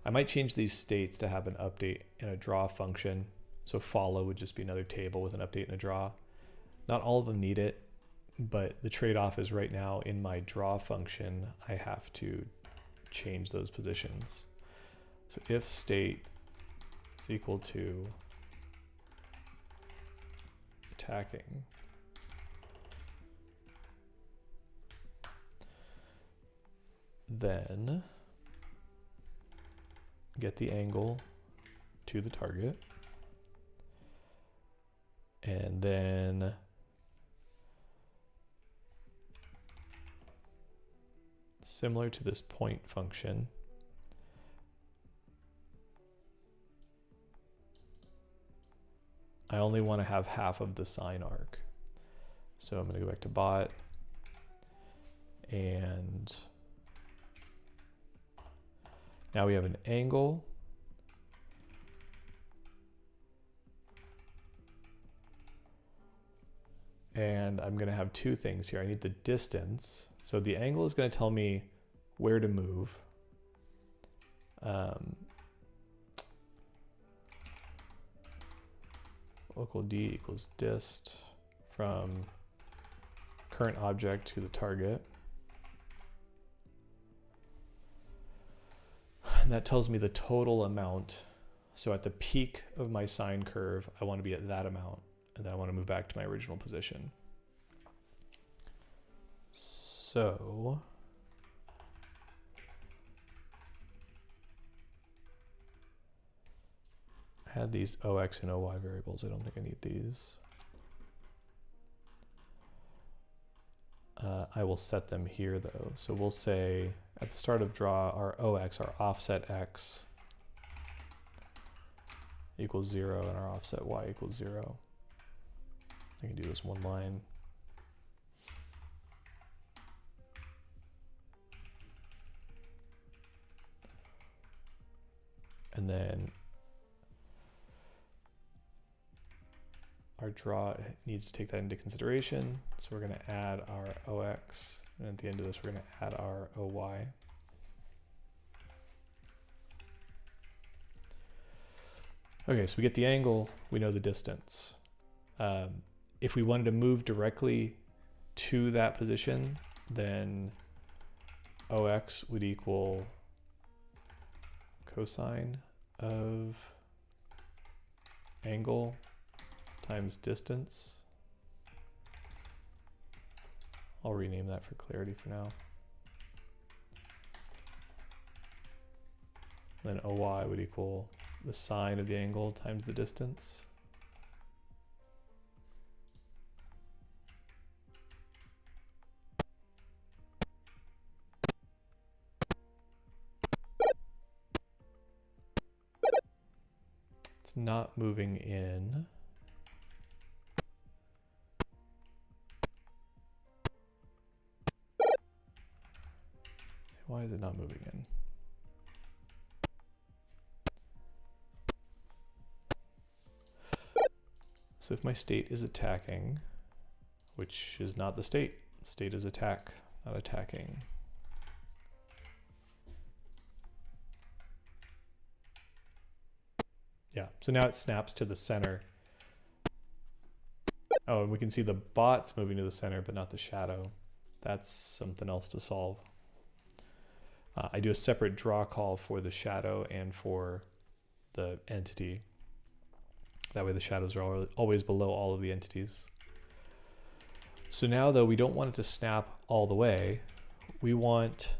I might change these states to have an update in a draw function. So follow would just be another table with an update and a draw. Not all of them need it, but the trade-off is right now in my draw function, I have to change those positions. So if state is equal to attacking, then get the angle to the target, and then similar to this point function, I only want to have half of the sine arc. So I'm going to go back to bot, and now we have an angle. And I'm going to have two things here. I need the distance. So the angle is going to tell me where to move. Local D equals dist from current object to the target. And that tells me the total amount. So at the peak of my sine curve, I want to be at that amount. And then I want to move back to my original position. So I had these OX and OY variables. I don't think I need these. I will set them here though. So we'll say at the start of draw, our OX, our offset X equals 0 and our offset Y equals 0. I can do this one line. And then our draw needs to take that into consideration. So we're going to add our OX, and at the end of this, we're going to add our OY. Okay, so we get the angle, we know the distance. If we wanted to move directly to that position, then OX would equal cosine of angle times distance. I'll rename that for clarity for now. Then OY would equal the sine of the angle times the distance. not moving in. Why is it not moving in? So if my state is attacking, which is not the state, state is attack, not attacking. Yeah, so now it snaps to the center. Oh, and we can see the bot's moving to the center, but not the shadow. That's something else to solve. I do a separate draw call for the shadow and for the entity. That way the shadows are always below all of the entities. So now though, we don't want it to snap all the way. We want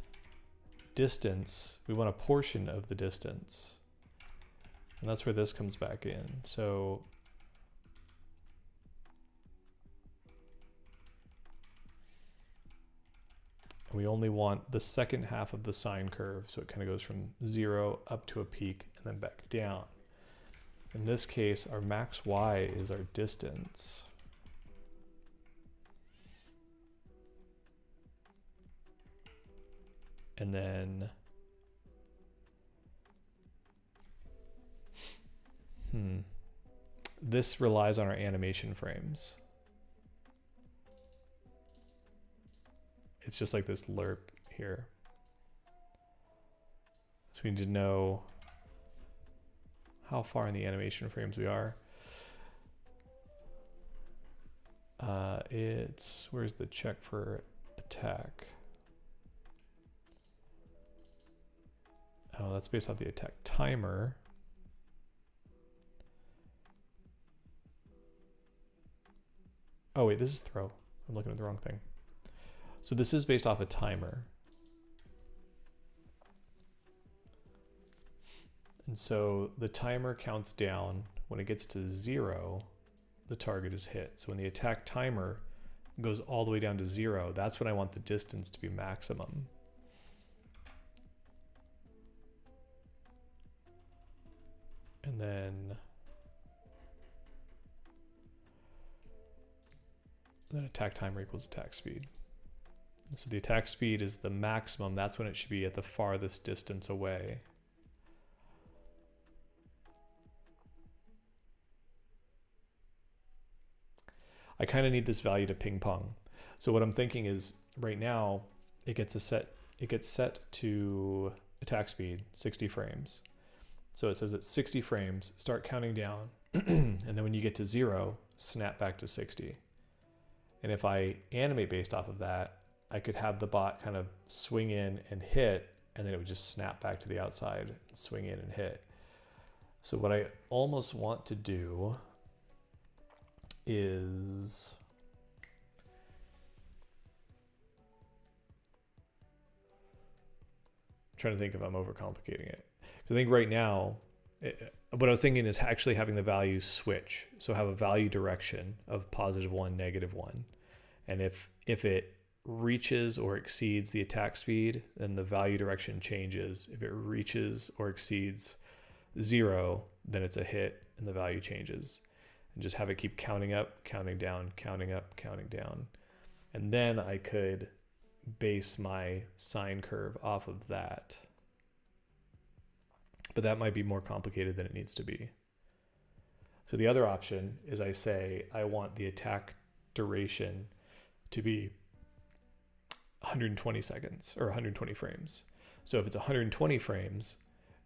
distance. We want a portion of the distance. And that's where this comes back in. So we only want the second half of the sine curve. So it kind of goes from 0 up to a peak and then back down. In this case, our max y is our distance. And then, this relies on our animation frames. It's just like this lerp here. So we need to know how far in the animation frames we are. Where's the check for attack? Oh, that's based off the attack timer. Oh wait, this is throw. I'm looking at the wrong thing. So this is based off a timer. And so the timer counts down. When it gets to 0, the target is hit. So when the attack timer goes all the way down to 0, that's when I want the distance to be maximum. And then attack timer equals attack speed. So the attack speed is the maximum. That's when it should be at the farthest distance away. I kind of need this value to ping pong. So what I'm thinking is right now it gets set to attack speed 60 frames. So it says at 60 frames, start counting down. And then when you get to 0, snap back to 60. And if I animate based off of that, I could have the bot kind of swing in and hit, and then it would just snap back to the outside and swing in and hit. So what I almost want to do is I'm trying to think if I'm overcomplicating it. I think right now, what I was thinking is actually having the value switch. So have a value direction of +1, -1. And if it reaches or exceeds the attack speed, then the value direction changes. If it reaches or exceeds 0, then it's a hit and the value changes. And just have it keep counting up, counting down, counting up, counting down. And then I could base my sine curve off of that. But that might be more complicated than it needs to be. So the other option is I say I want the attack duration to be 120 seconds or 120 frames. So if it's 120 frames,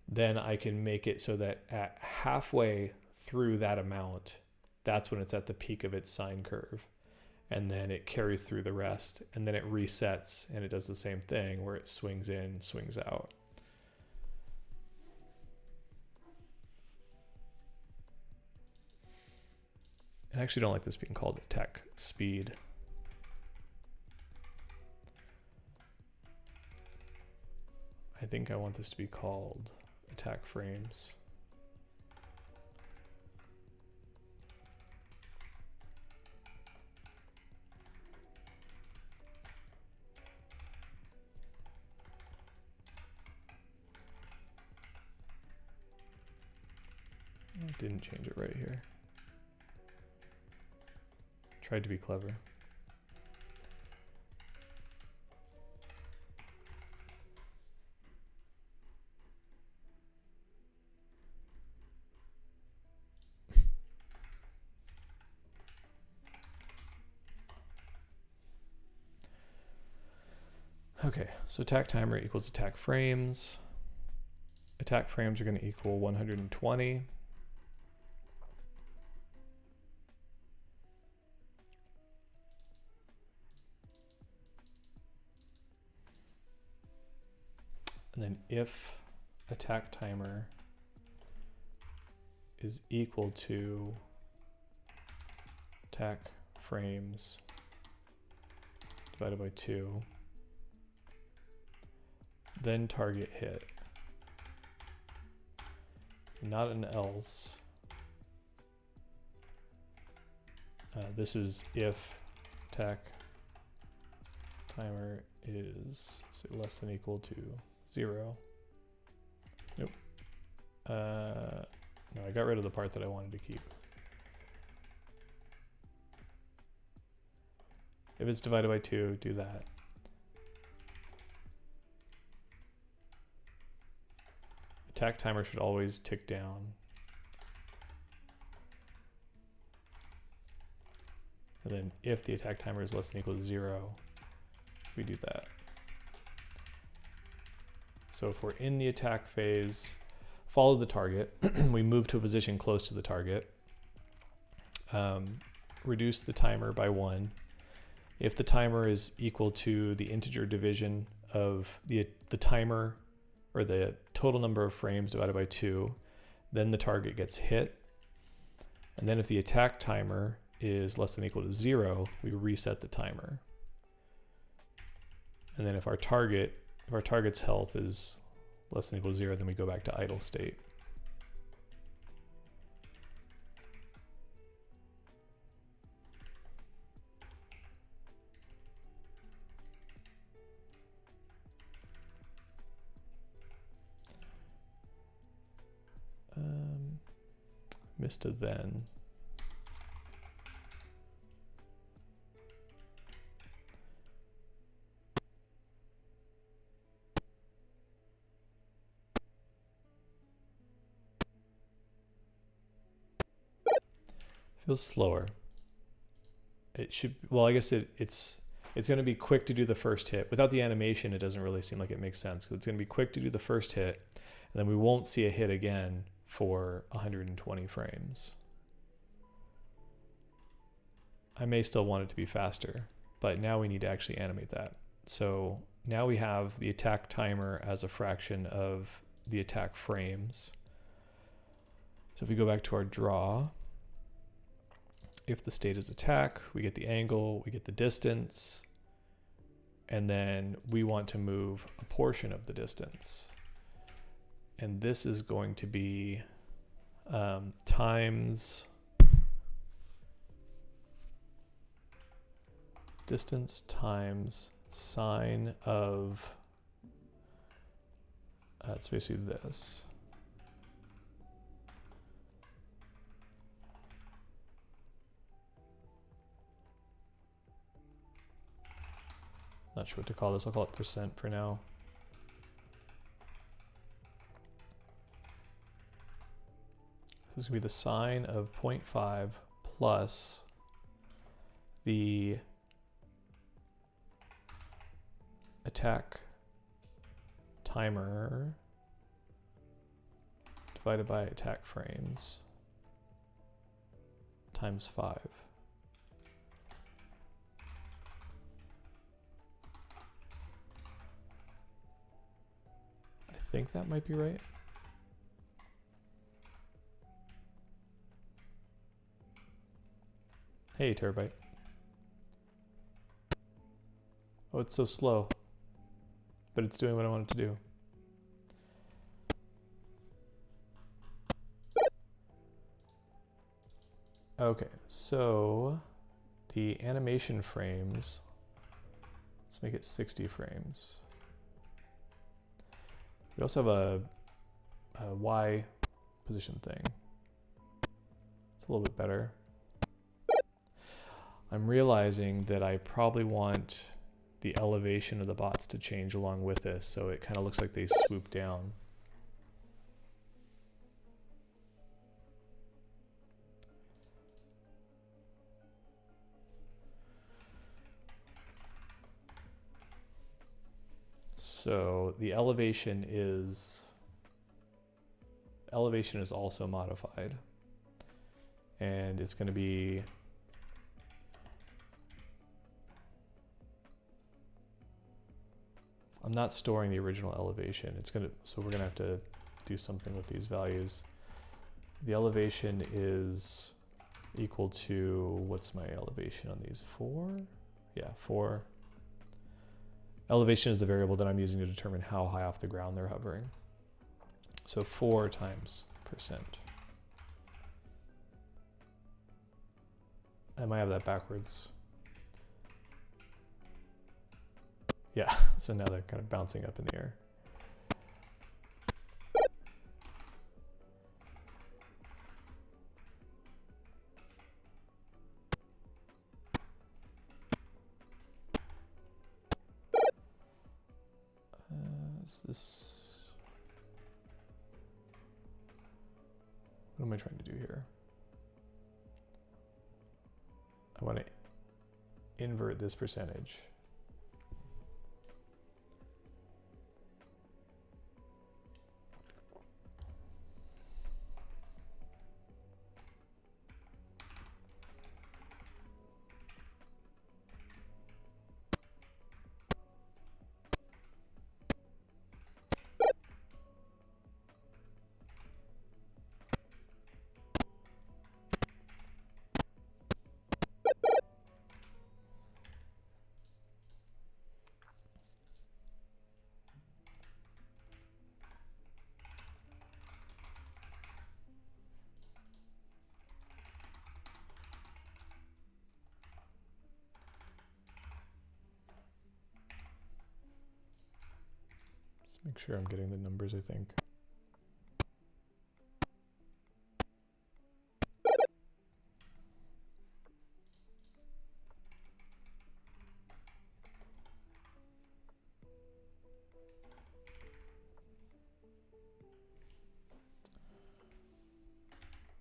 then I can make it so that at halfway through that amount, that's when it's at the peak of its sine curve. And then it carries through the rest, and then it resets and it does the same thing where it swings in, swings out. I actually don't like this being called attack speed. I think I want this to be called attack frames. Didn't change it right here. Tried to be clever. Okay, so attack timer equals attack frames. Attack frames are going to equal 120. And then if attack timer is equal to attack frames divided by 2, then target hit. Not an else. This is if attack timer is less than or equal to 0. Nope. No, I got rid of the part that I wanted to keep. If it's divided by 2, do that. Attack timer should always tick down. And then if the attack timer is less than or equal to 0, we do that. So if we're in the attack phase, follow the target, we move to a position close to the target, reduce the timer by 1. If the timer is equal to the integer division of the timer, or the total number of frames divided by 2, then the target gets hit. And then if the attack timer is less than or equal to 0, we reset the timer. And then if our target's health is less than or equal to 0, then we go back to idle state. Missed a then. Feels slower. It should, well, I guess it's going to be quick to do the first hit. Without the animation, it doesn't really seem like it makes sense, because it's going to be quick to do the first hit, and then we won't see a hit again for 120 frames. I may still want it to be faster, but now we need to actually animate that. So now we have the attack timer as a fraction of the attack frames. So if we go back to our draw, if the state is attack, we get the angle, we get the distance, and then we want to move a portion of the distance. And this is going to be times distance times sine of, it's basically this. Not sure what to call this, I'll call it percent for now. This is going to be the sine of 0.5 plus the attack timer divided by attack frames times 5. I think that might be right. Hey, Terabyte. Oh, it's so slow, but it's doing what I want it to do. Okay, so the animation frames, let's make it 60 frames. We also have a Y position thing. It's a little bit better. I'm realizing that I probably want the elevation of the bots to change along with this, so it kind of looks like they swoop down. So the elevation is also modified, and it's going to be I'm not storing the original elevation. So we're gonna have to do something with these values. The elevation is equal to, what's my elevation on these? 4? Yeah, 4. Elevation is the variable that I'm using to determine how high off the ground they're hovering. So 4 times percent. I might have that backwards. Yeah, so now they're kind of bouncing up in the air. What am I trying to do here? I want to invert this percentage. Make sure I'm getting the numbers, I think.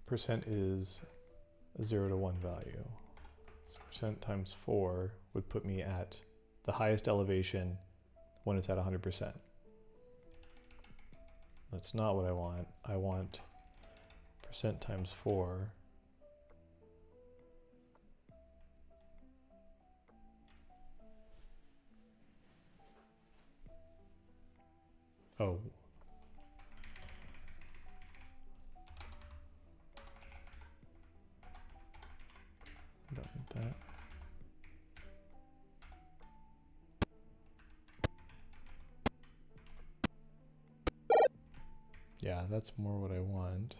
Percent is a 0 to 1 value. So percent times 4 would put me at the highest elevation when it's at 100%. That's not what I want. I want percent times 4. Oh. I don't need that. Yeah, that's more what I want.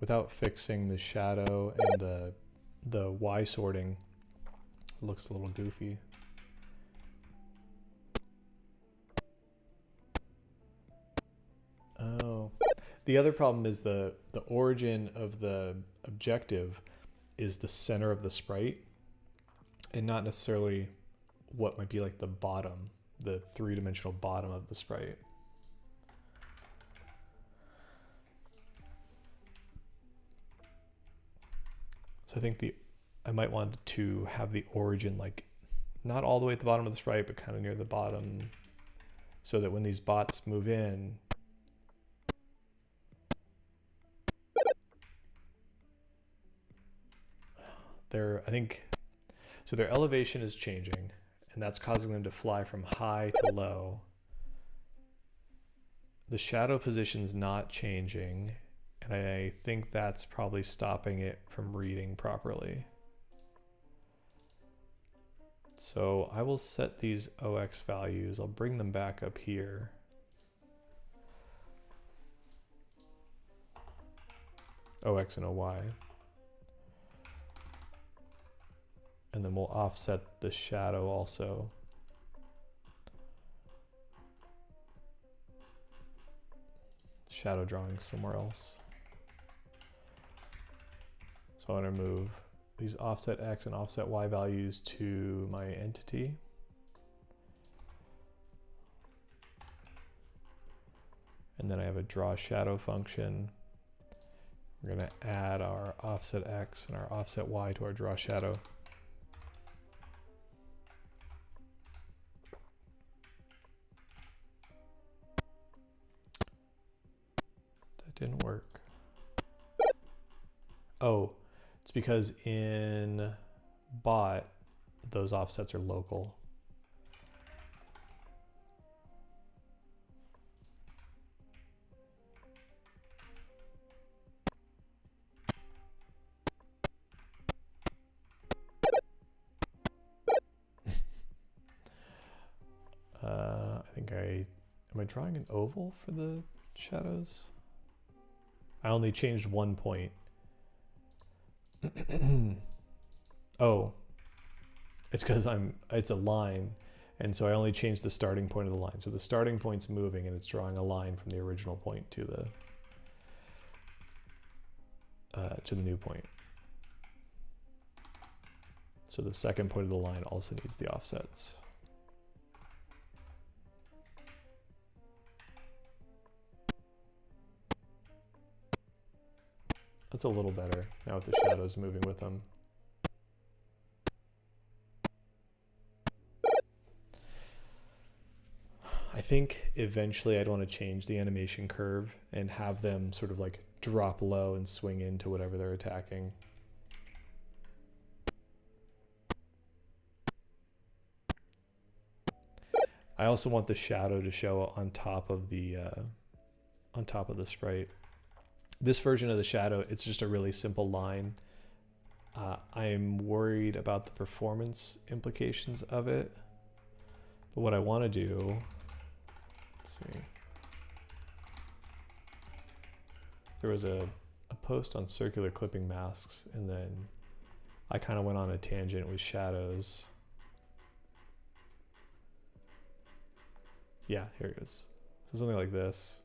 Without fixing the shadow and the Y sorting, it looks a little goofy. Oh, the other problem is the origin of the objective is the center of the sprite and not necessarily what might be like the bottom, the three-dimensional bottom of the sprite. So I think I might want to have the origin like not all the way at the bottom of the sprite, but kind of near the bottom, so that when these bots move in, their elevation is changing, and that's causing them to fly from high to low. The shadow position's not changing, and I think that's probably stopping it from reading properly. So I will set these OX values. I'll bring them back up here. OX and OY. And then we'll offset the shadow also. shadow drawing somewhere else. So I'm going to move these offset X and offset Y values to my entity. And then I have a draw shadow function. We're going to add our offset X and our offset Y to our draw shadow. That didn't work. Oh, it's because in bot, those offsets are local. Am I drawing an oval for the shadows? I only changed 1 point. Oh, it's because it's a line. And so I only changed the starting point of the line. So the starting point's moving and it's drawing a line from the original point to the new point. So the second point of the line also needs the offsets. That's a little better now with the shadows moving with them. I think eventually I'd want to change the animation curve and have them sort of like drop low and swing into whatever they're attacking. I also want the shadow to show on top of the sprite. This version of the shadow, it's just a really simple line. I'm worried about the performance implications of it. But what I want to do, let's see. There was a post on circular clipping masks, and then I kind of went on a tangent with shadows. Yeah, here it is. So something like this.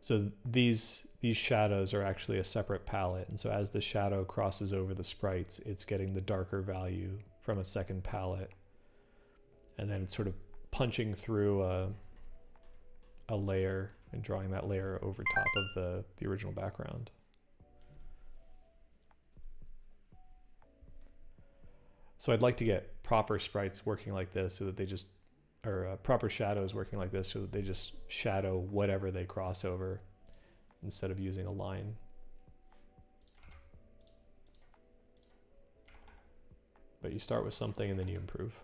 So these shadows are actually a separate palette, and so as the shadow crosses over the sprites, it's getting the darker value from a second palette, and then it's sort of punching through a layer and drawing that layer over top of the original background. So I'd like to get proper sprites working like this so that they just, or proper shadows working like this so that they just shadow whatever they cross over instead of using a line. But you start with something and then you improve.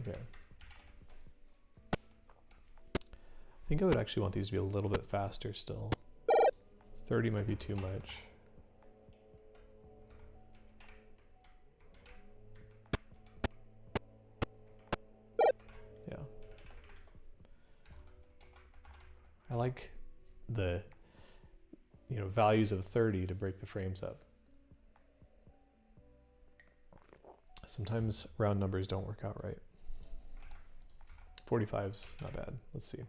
Okay. I think I would actually want these to be a little bit faster still. 30 might be too much. Yeah. I like the, values of 30 to break the frames up. Sometimes round numbers don't work out right. 45's not bad. Let's see.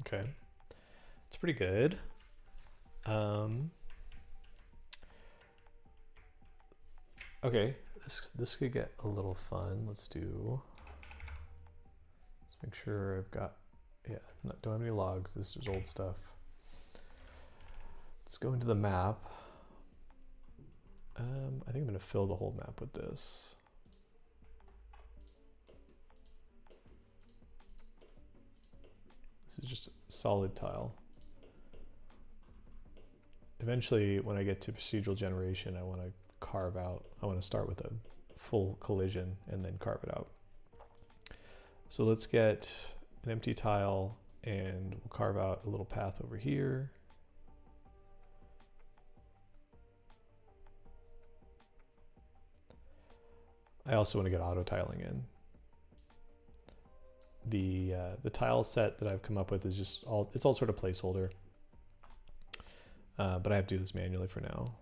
Okay, it's pretty good. Okay, this could get a little fun. Let's make sure I've got, don't have any logs. This is old stuff. Let's go into the map. I think I'm gonna fill the whole map with this. This is just a solid tile. Eventually, when I get to procedural generation, I want to start with a full collision and then carve it out. So let's get an empty tile and we'll carve out a little path over here. I also want to get auto tiling in. The tile set that I've come up with is just it's all sort of placeholder. But I have to do this manually for now.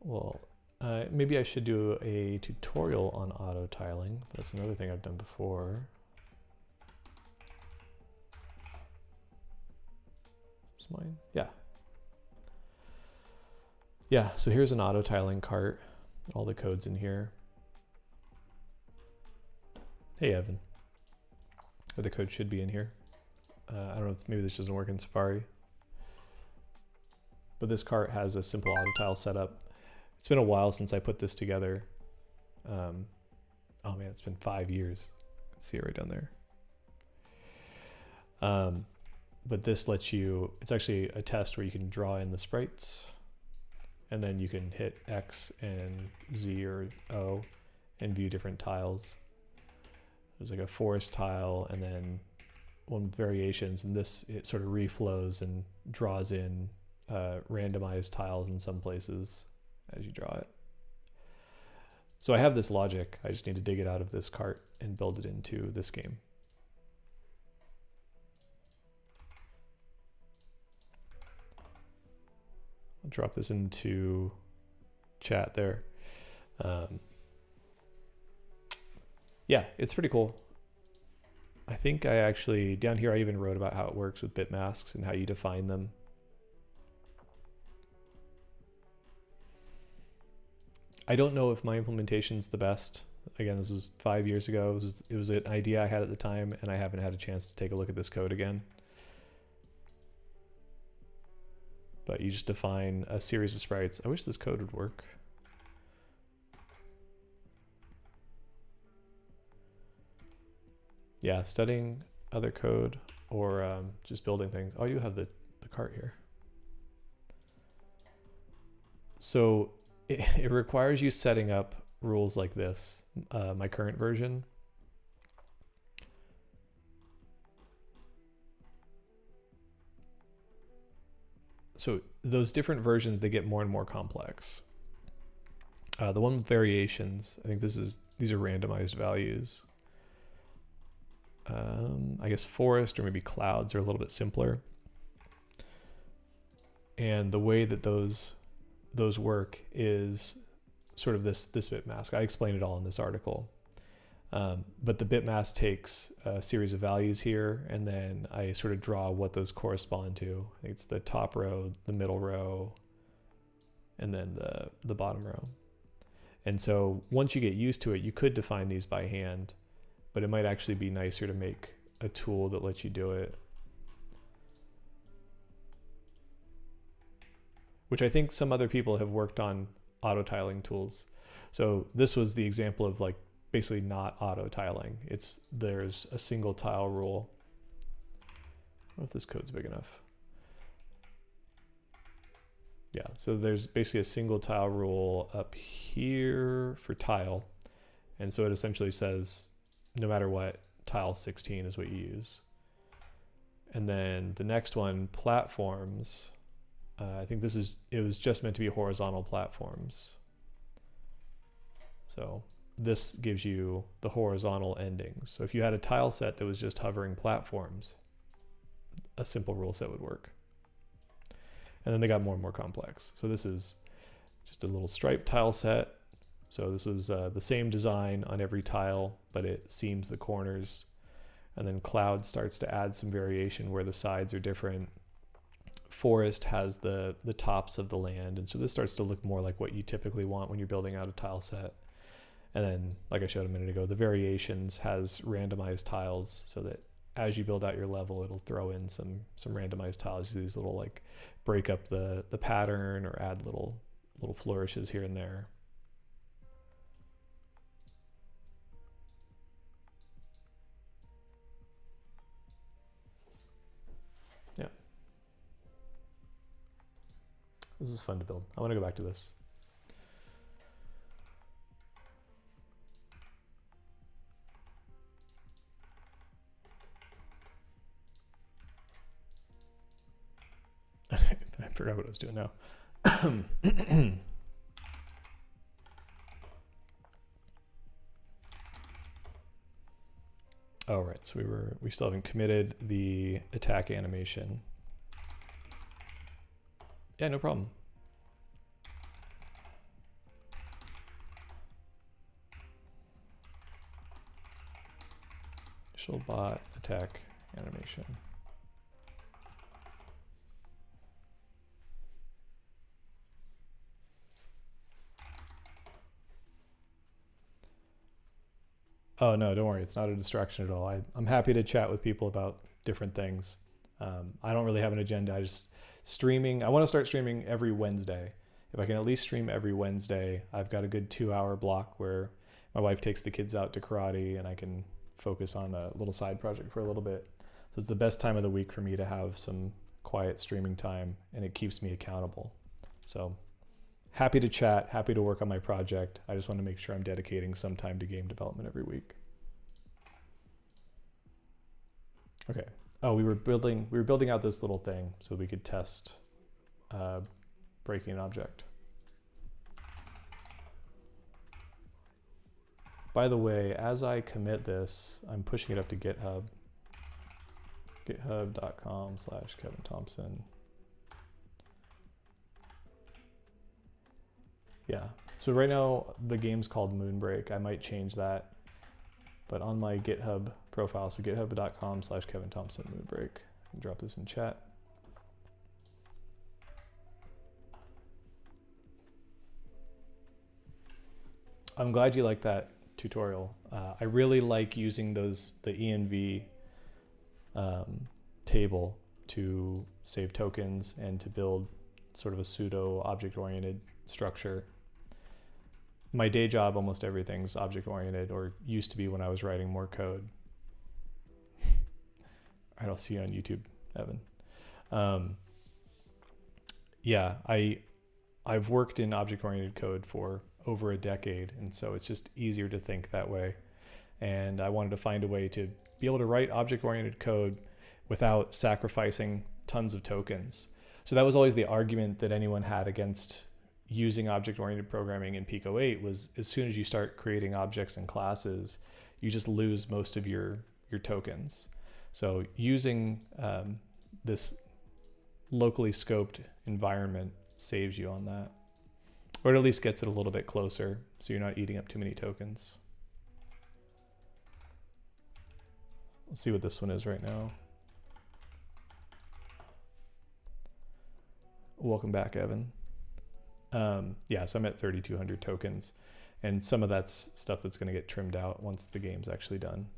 Well, maybe I should do a tutorial on auto tiling. That's another thing I've done before. Is this mine? Yeah. Yeah, so here's an auto tiling cart. All the code's in here. Hey, Evan. Or the code should be in here. I don't know, maybe this doesn't work in Safari. But this cart has a simple auto tile setup. It's been a while since I put this together. Oh man, it's been 5 years. You can see it right down there. But this lets you, it's actually a test where you can draw in the sprites, and then you can hit X and Z or O and view different tiles. There's like a forest tile and then one with variations, and this, it sort of reflows and draws in randomized tiles in some places as you draw it. So I have this logic, I just need to dig it out of this cart and build it into this game. I'll drop this into chat there. Yeah, it's pretty cool. I think I actually, down here I even wrote about how it works with bit masks and how you define them. I don't know if my implementation's the best. Again, this was 5 years ago. It was an idea I had at the time, and I haven't had a chance to take a look at this code again. But you just define a series of sprites. I wish this code would work. Yeah, studying other code or just building things. Oh, you have the cart here. So it requires you setting up rules like this, my current version. So those different versions, they get more and more complex. The one with variations, I think these are randomized values. I guess forest or maybe clouds are a little bit simpler. And the way that those work is sort of this bit mask. I explained it all in this article. But the bit mask takes a series of values here, and then I sort of draw what those correspond to. I think it's the top row, the middle row, and then the bottom row. And so once you get used to it, you could define these by hand, but it might actually be nicer to make a tool that lets you do it. Which I think some other people have worked on auto tiling tools. So this was the example of like basically not auto tiling. There's a single tile rule. I don't know if this code's big enough. Yeah, so there's basically a single tile rule up here for tile. And so it essentially says, no matter what, tile 16 is what you use. And then the next one, platforms. I think it was just meant to be horizontal platforms. So this gives you the horizontal endings. So if you had a tile set that was just hovering platforms, a simple rule set would work. And then they got more and more complex. So this is just a little striped tile set. So this was the same design on every tile, but it seams the corners. And then cloud starts to add some variation where the sides are different. Forest has the tops of the land. And so this starts to look more like what you typically want when you're building out a tile set. And then, like I showed a minute ago, the variations has randomized tiles so that as you build out your level, it'll throw in some randomized tiles, these little like break up the pattern or add little flourishes here and there. Yeah. This is fun to build. I want to go back to this. I forgot what I was doing now. Oh, right. So we still haven't committed the attack animation. Yeah, no problem. Initial bot attack animation. Oh, no, don't worry. It's not a distraction at all. I'm happy to chat with people about different things. I don't really have an agenda. I just streaming. I want to start streaming every Wednesday. If I can at least stream every Wednesday, I've got a good 2-hour block where my wife takes the kids out to karate and I can focus on a little side project for a little bit. So it's the best time of the week for me to have some quiet streaming time, and it keeps me accountable. So happy to chat, happy to work on my project. I just want to make sure I'm dedicating some time to game development every week. Okay. Oh, we were building out this little thing so we could test breaking an object. By the way, as I commit this, I'm pushing it up to GitHub. GitHub.com/Kevin Thompson. Yeah, so right now the game's called Moonbreak. I might change that, but on my GitHub profile, so github.com/Kevin Thompson Moonbreak. I can drop this in chat. I'm glad you like that tutorial. I really like using the env table to save tokens and to build sort of a pseudo object-oriented structure. My day job, almost everything's object-oriented, or used to be when I was writing more code. All right, I'll see you on YouTube, Evan. Yeah, I've worked in object-oriented code for over a decade, and so it's just easier to think that way. And I wanted to find a way to be able to write object-oriented code without sacrificing tons of tokens. So that was always the argument that anyone had against using object-oriented programming in PICO-8 was as soon as you start creating objects and classes, you just lose most of your tokens. So using this locally scoped environment saves you on that, or it at least gets it a little bit closer so you're not eating up too many tokens. Let's see what this one is right now. Welcome back, Evan. Yeah, so I'm at 3,200 tokens, and some of that's stuff that's going to get trimmed out once the game's actually done.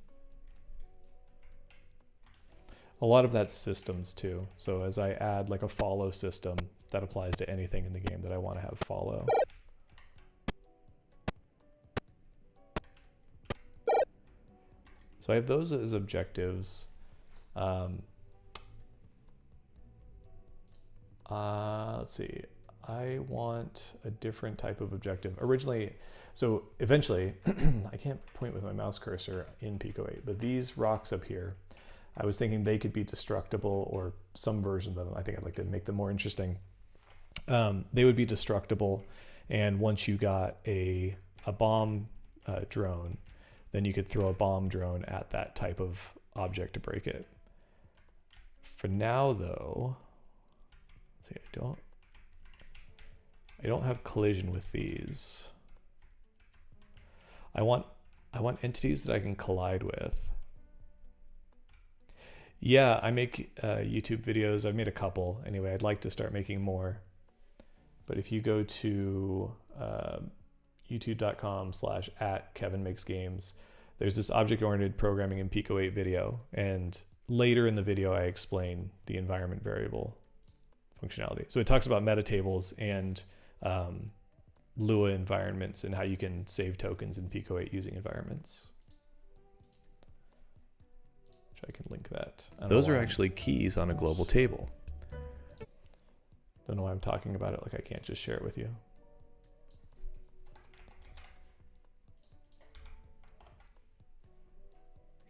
A lot of that's systems too. So as I add like a follow system, that applies to anything in the game that I want to have follow. So I have those as objectives. Let's see. I want a different type of objective. Originally, so eventually, I can't point with my mouse cursor in PICO-8, but these rocks up here, I was thinking they could be destructible, or some version of them. I think I'd like to make them more interesting. They would be destructible, and once you got a bomb drone, then you could throw a bomb drone at that type of object to break it. For now, though, let's see, I don't have collision with these. I want entities that I can collide with. Yeah, I make YouTube videos. I've made a couple. Anyway, I'd like to start making more. But if you go to youtube.com/@KevinMakesGames. There's this object-oriented programming in PICO-8 video, and later in the video I explain the environment variable functionality. So it talks about metatables and Lua environments and how you can save tokens in PICO-8 using environments. Which I can link that. Those are actually keys on a global table. Don't know why I'm talking about it like I can't just share it with you.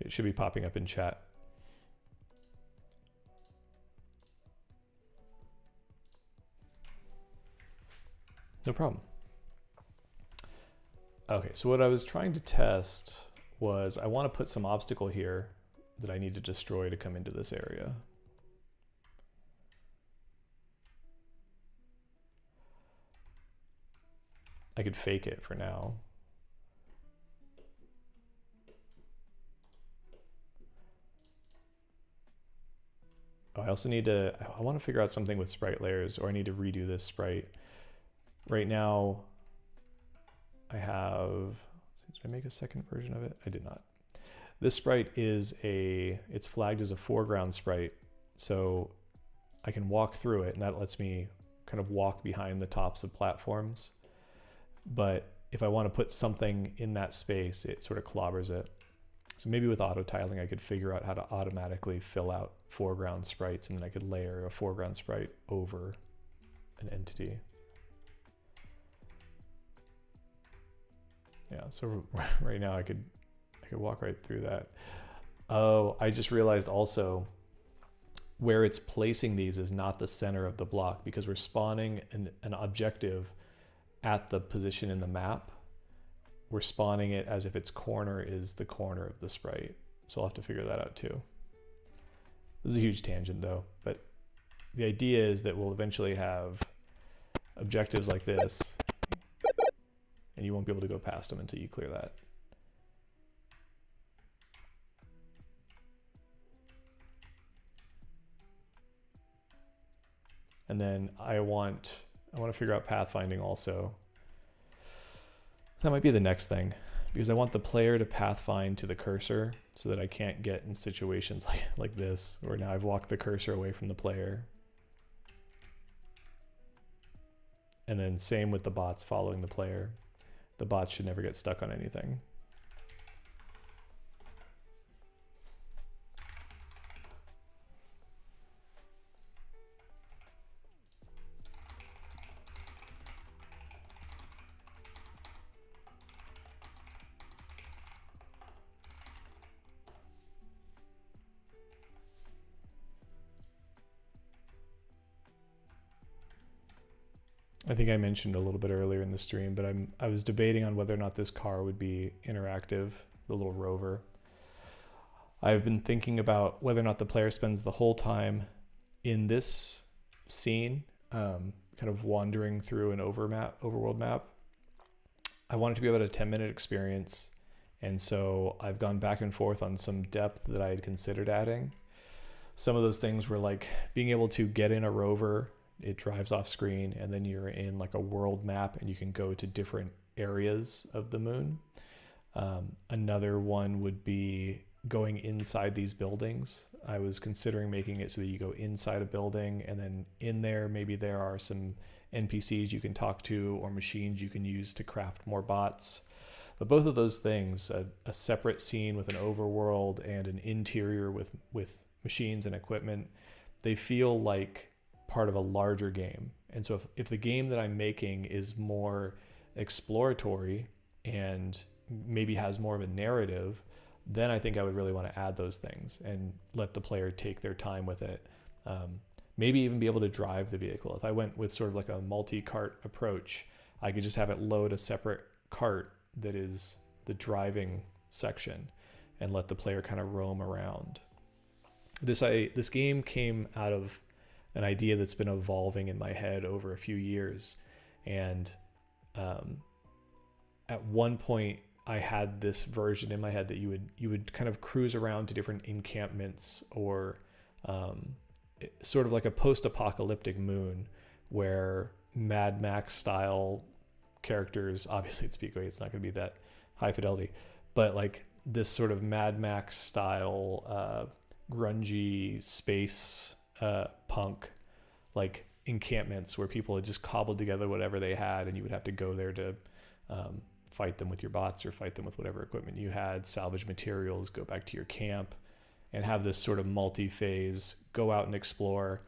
It should be popping up in chat. No problem. Okay, so what I was trying to test was I want to put some obstacle here that I need to destroy to come into this area. I could fake it for now. Oh, I also need to, I want to figure out something with sprite layers, or I need to redo this sprite. Right now, I have, did I make a second version of it? I did not. This sprite is it's flagged as a foreground sprite. So I can walk through it, and that lets me kind of walk behind the tops of platforms. But if I want to put something in that space, it sort of clobbers it. So maybe with auto tiling, I could figure out how to automatically fill out foreground sprites, and then I could layer a foreground sprite over an entity. Yeah, so right now I could walk right through that. Oh, I just realized also where it's placing these is not the center of the block, because we're spawning an objective at the position in the map. We're spawning it as if its corner is the corner of the sprite. So I'll have to figure that out too. This is a huge tangent though, but the idea is that we'll eventually have objectives like this, and you won't be able to go past them until you clear that. And then I want to figure out pathfinding also. That might be the next thing, because I want the player to pathfind to the cursor so that I can't get in situations like this, where now I've walked the cursor away from the player. And then same with the bots following the player. The bots should never get stuck on anything. I think I mentioned a little bit earlier in the stream, but I was debating on whether or not this car would be interactive, the little rover. I've been thinking about whether or not the player spends the whole time in this scene, kind of wandering through an overworld map. I want it to be about a 10-minute experience, and so I've gone back and forth on some depth that I had considered adding. Some of those things were like being able to get in a rover, it drives off screen, and then you're in like a world map and you can go to different areas of the moon. Another one would be going inside these buildings. I was considering making it so that you go inside a building, and then in there maybe there are some NPCs you can talk to or machines you can use to craft more bots. But both of those things, a separate scene with an overworld and an interior with machines and equipment, they feel like part of a larger game. And so if the game that I'm making is more exploratory and maybe has more of a narrative, then I think I would really want to add those things and let the player take their time with it. Maybe even be able to drive the vehicle. If I went with sort of like a multi-cart approach, I could just have it load a separate cart that is the driving section and let the player kind of roam around. This game came out of an idea that's been evolving in my head over a few years. And at one point I had this version in my head that you would kind of cruise around to different encampments, or sort of like a post-apocalyptic moon where Mad Max style characters. Obviously it's PICO-8, it's not going to be that high fidelity, but like this sort of Mad Max style, grungy space punk, like encampments where people had just cobbled together whatever they had, and you would have to go there to fight them with your bots or fight them with whatever equipment you had, salvage materials, go back to your camp, and have this sort of multi-phase, go out and explore,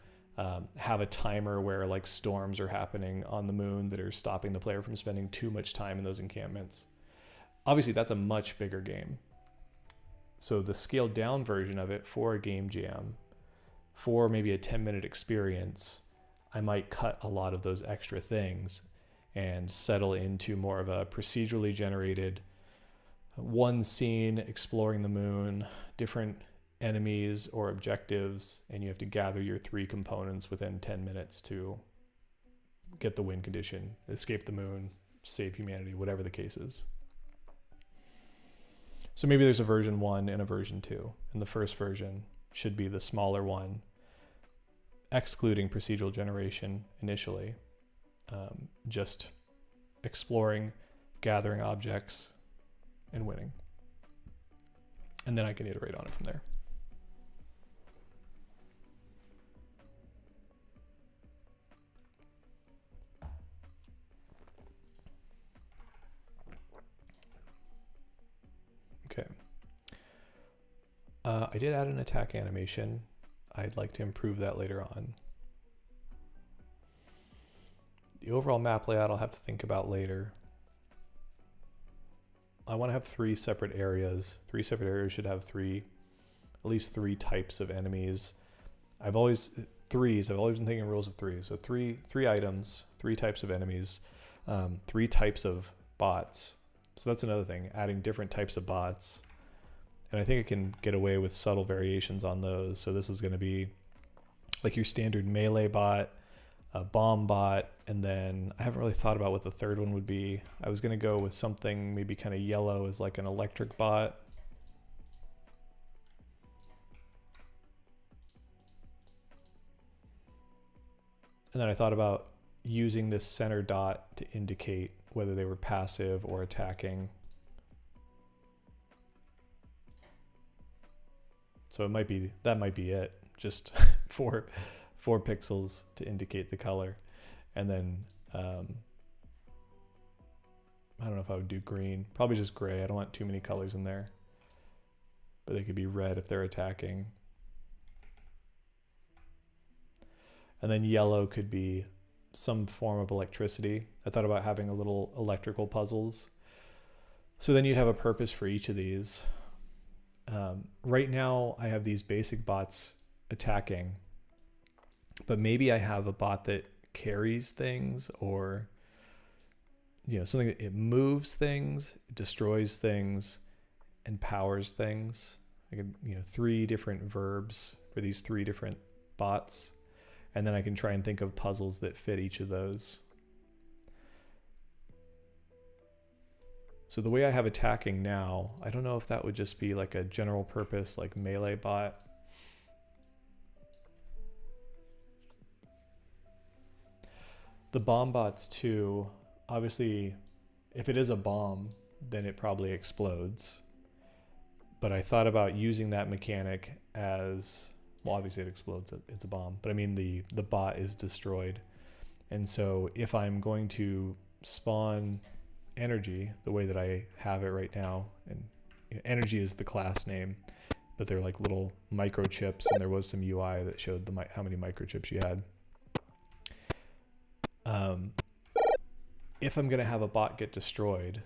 have a timer where like storms are happening on the moon that are stopping the player from spending too much time in those encampments. Obviously that's a much bigger game. So the scaled down version of it for a game jam, for maybe a 10-minute experience, I might cut a lot of those extra things and settle into more of a procedurally generated one scene exploring the moon, different enemies or objectives, and you have to gather your 3 components within 10 minutes to get the win condition, escape the moon, save humanity, whatever the case is. So maybe there's a version 1 and a version 2, and the first version should be the smaller one, excluding procedural generation initially, just exploring, gathering objects, and winning. And then I can iterate on it from there. Okay. I did add an attack animation. I'd like to improve that later on. The overall map layout I'll have to think about later. I want to have 3 separate areas. 3 separate areas should have at least three types of enemies. I've always been thinking rules of 3. So three items, 3 types of enemies, 3 types of bots. So that's another thing, adding different types of bots. And I think I can get away with subtle variations on those. So this is going to be like your standard melee bot, a bomb bot, and then I haven't really thought about what the third one would be. I was going to go with something maybe kind of yellow as like an electric bot. And then I thought about using this center dot to indicate whether they were passive or attacking. So that might be it, just 4 pixels to indicate the color. And then I don't know if I would do green, probably just gray. I don't want too many colors in there, but they could be red if they're attacking. And then yellow could be some form of electricity. I thought about having a little electrical puzzles. So then you'd have a purpose for each of these. Right now I have these basic bots attacking, but maybe I have a bot that carries things, or something that it moves things, destroys things, and powers things. I could 3 different verbs for these 3 different bots, and then I can try and think of puzzles that fit each of those. So the way I have attacking now, I don't know if that would just be like a general purpose like melee bot. The bomb bots too, obviously if it is a bomb, then it probably explodes. But I thought about using that mechanic as, well, obviously it explodes, it's a bomb, but I mean the bot is destroyed. And so if I'm going to spawn energy the way that I have it right now, and energy is the class name, but they're like little microchips, and there was some UI that showed how many microchips you had. If I'm going to have a bot get destroyed,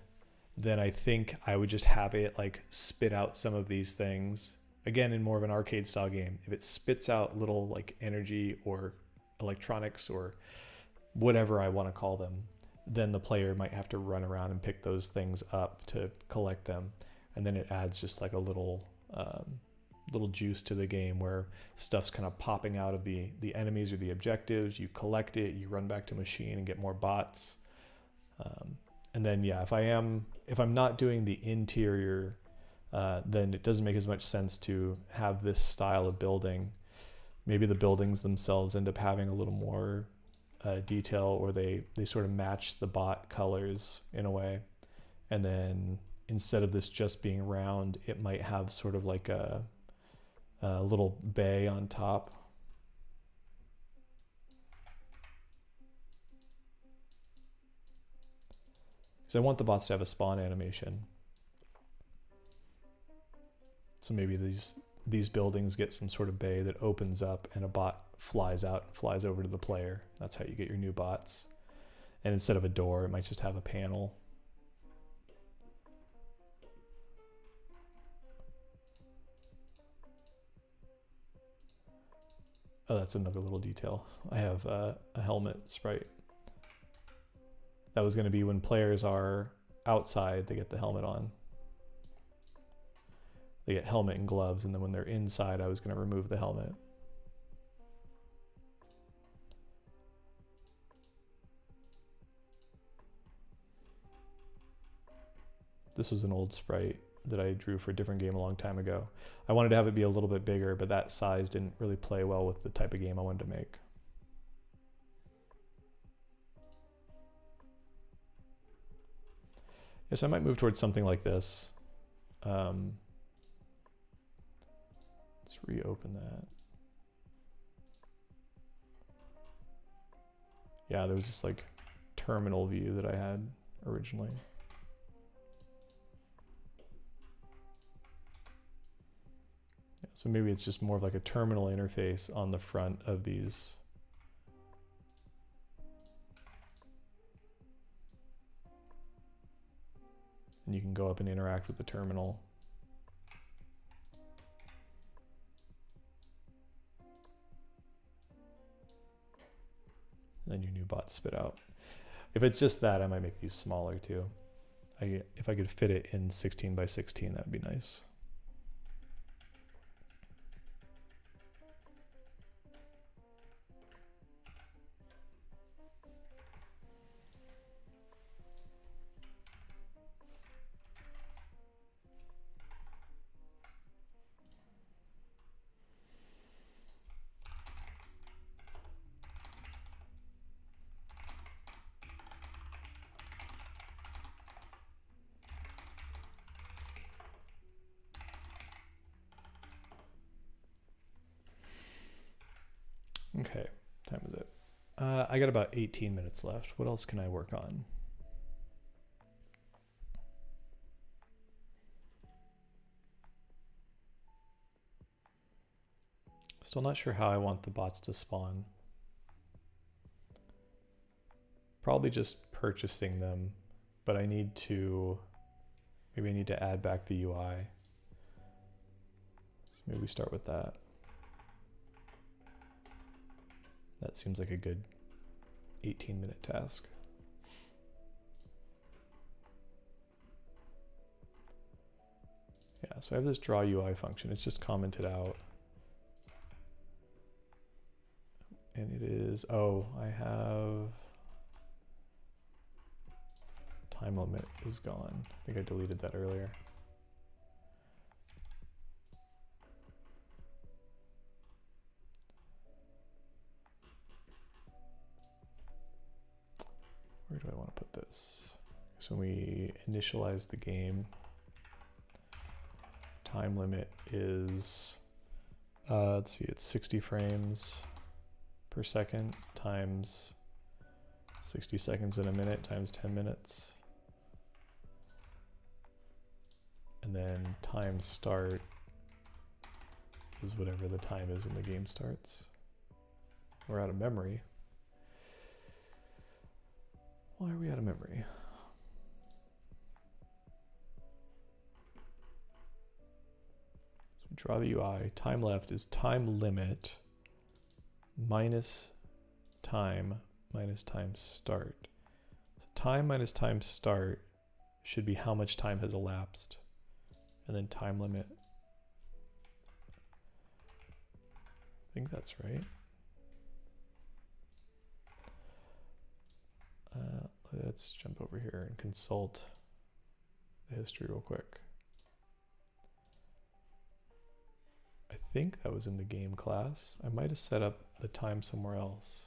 then I think I would just have it like spit out some of these things. Again, in more of an arcade style game, if it spits out little like energy or electronics or whatever I want to call them, then the player might have to run around and pick those things up to collect them. And then it adds just like a little juice to the game where stuff's kind of popping out of the enemies or the objectives. You collect it, you run back to machine and get more bots. And then yeah, if I'm not doing the interior, then it doesn't make as much sense to have this style of building. Maybe the buildings themselves end up having a little more detail, or they sort of match the bot colors in a way. And then instead of this just being round, it might have sort of like a little bay on top. Because I want the bots to have a spawn animation. So maybe these buildings get some sort of bay that opens up and a bot flies out and flies over to the player. That's how you get your new bots. And instead of a door, it might just have a panel. Oh, that's another little detail. I have a helmet sprite. That was going to be when players are outside, they get the helmet on. They get helmet and gloves, and then when they're inside, I was going to remove the helmet. This was an old sprite that I drew for a different game a long time ago. I wanted to have it be a little bit bigger, but that size didn't really play well with the type of game I wanted to make. Yes, I might move towards something like this. Let's reopen that. Yeah, there was this like terminal view that I had originally. Yeah, so maybe it's just more of like a terminal interface on the front of these. And you can go up and interact with the terminal. And then your new bots spit out. If it's just that, I might make these smaller too. If I could fit it in 16 by 16, that'd be nice. Okay, time is it? I got about 18 minutes left. What else can I work on? Still not sure how I want the bots to spawn. Probably just purchasing them, but I need to, maybe I need to add back the UI. So maybe we start with that. That seems like a good 18-minute task. Yeah, so I have this draw UI function. It's just commented out. And it is, oh, I have, time limit is gone. I think I deleted that earlier. Where do I want to put this? So when we initialize the game, time limit is, let's see, it's 60 frames per second times 60 seconds in a minute times 10 minutes. And then time start is whatever the time is when the game starts. We're out of memory. Why are we out of memory? So we draw the UI. Time left is time limit minus time start. So time minus time start should be how much time has elapsed. And then time limit. I think that's right. Let's jump over here and consult the history real quick. I think that was in the game class. I might have set up the time somewhere else.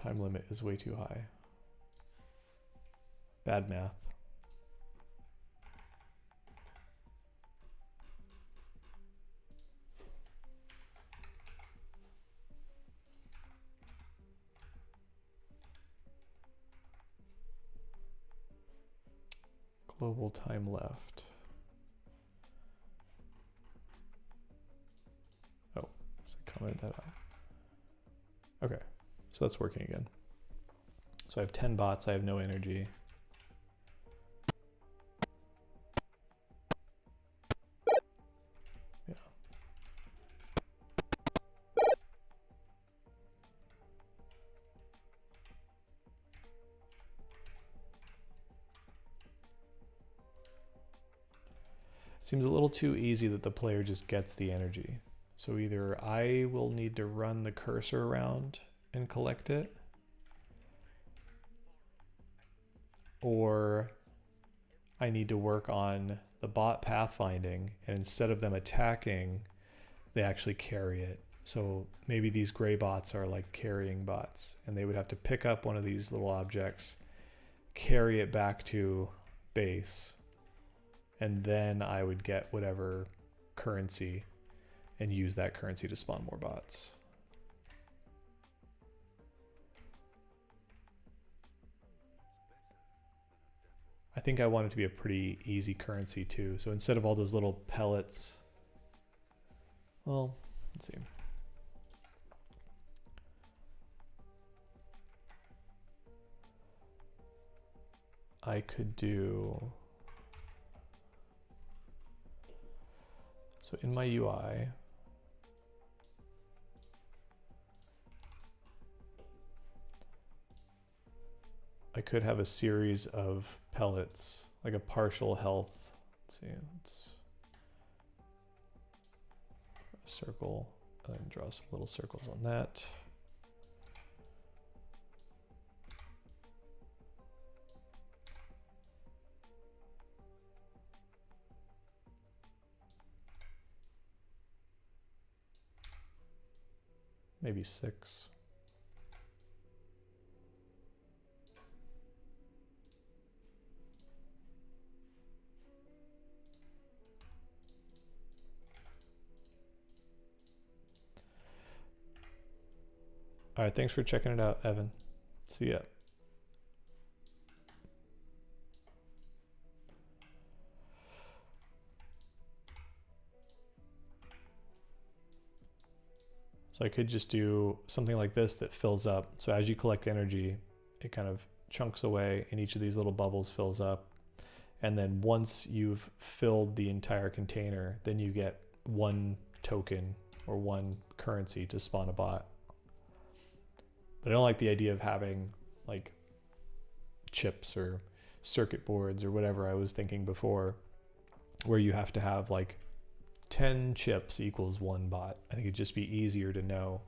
Time limit is way too high. Bad math. Global time left. Oh, so I commented that out. Okay, so that's working again. So I have 10 bots, I have no energy. Yeah. Seems a little too easy that the player just gets the energy. So either I will need to run the cursor around and collect it, or I need to work on the bot pathfinding, and instead of them attacking, they actually carry it. So maybe these gray bots are like carrying bots, and they would have to pick up one of these little objects, carry it back to base, and then I would get whatever currency and use that currency to spawn more bots. I think I want it to be a pretty easy currency too. So instead of all those little pellets, well, let's see. I could do, so in my UI, I could have a series of pellets, like a partial health. Let's see, let's circle and then draw some little circles on that. Maybe 6. All right, thanks for checking it out, Evan. See ya. So I could just do something like this that fills up. So as you collect energy, it kind of chunks away and each of these little bubbles fills up. And then once you've filled the entire container, then you get 1 token or 1 currency to spawn a bot. But I don't like the idea of having like chips or circuit boards or whatever I was thinking before, where you have to have like 10 chips equals 1 bot. I think it'd just be easier to know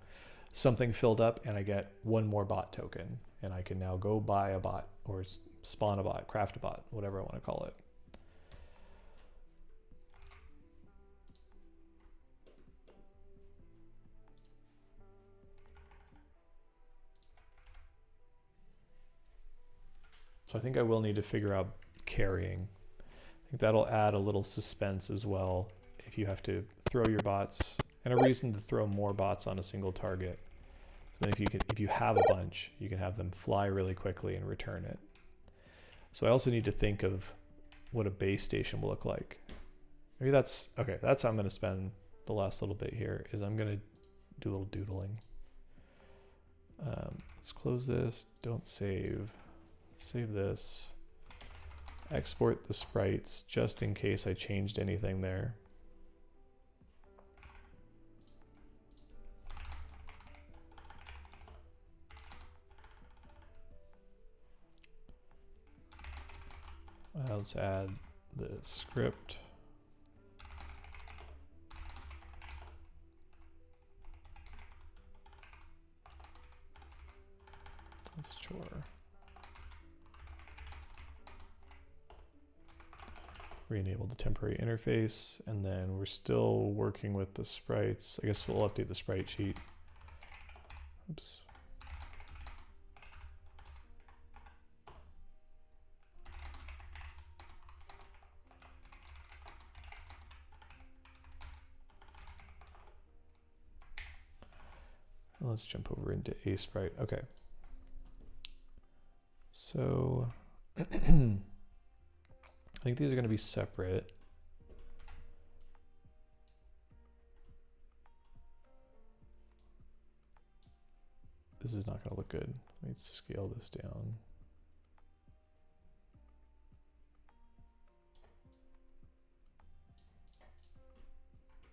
something filled up and I get 1 more bot token and I can now go buy a bot or spawn a bot, craft a bot, whatever I want to call it. So I think I will need to figure out carrying. I think that'll add a little suspense as well if you have to throw your bots, and a reason to throw more bots on a single target. So then if you have a bunch, you can have them fly really quickly and return it. So I also need to think of what a base station will look like. Maybe that's, okay, that's how I'm gonna spend the last little bit here, is I'm gonna do a little doodling. Let's close this, don't save. Save this, export the sprites just in case I changed anything there. Let's add the script. Let's chore. Re-enable the temporary interface, and then we're still working with the sprites. I guess we'll update the sprite sheet. Oops. Let's jump over into A sprite. Okay. So I think these are going to be separate. This is not going to look good. Let me scale this down.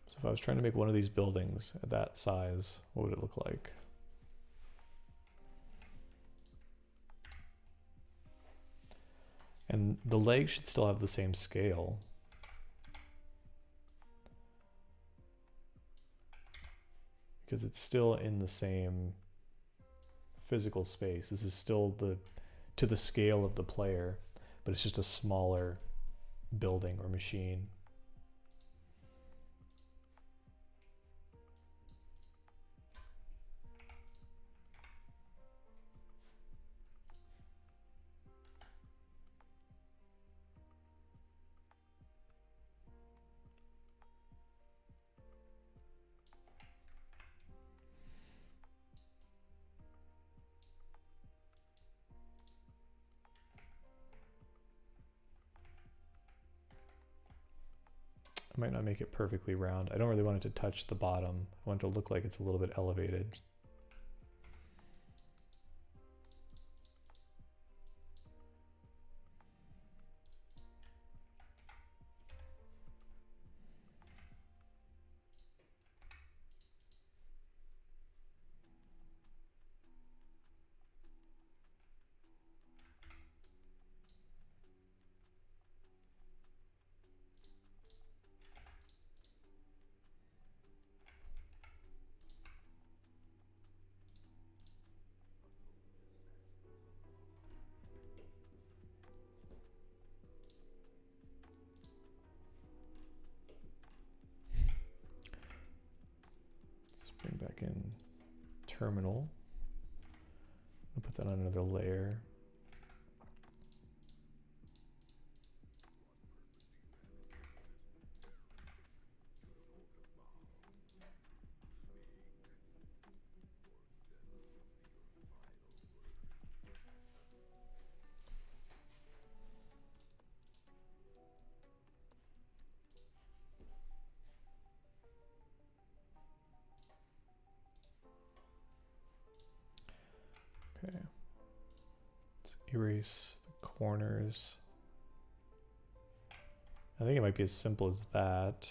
So if I was trying to make one of these buildings at that size, what would it look like? And the legs should still have the same scale. Because it's still in the same physical space. This is still to the scale of the player, but it's just a smaller building or machine. I might not make it perfectly round. I don't really want it to touch the bottom. I want it to look like it's a little bit elevated. Bring back in terminal. I'll put that on another layer. Okay, let's erase the corners. I think it might be as simple as that.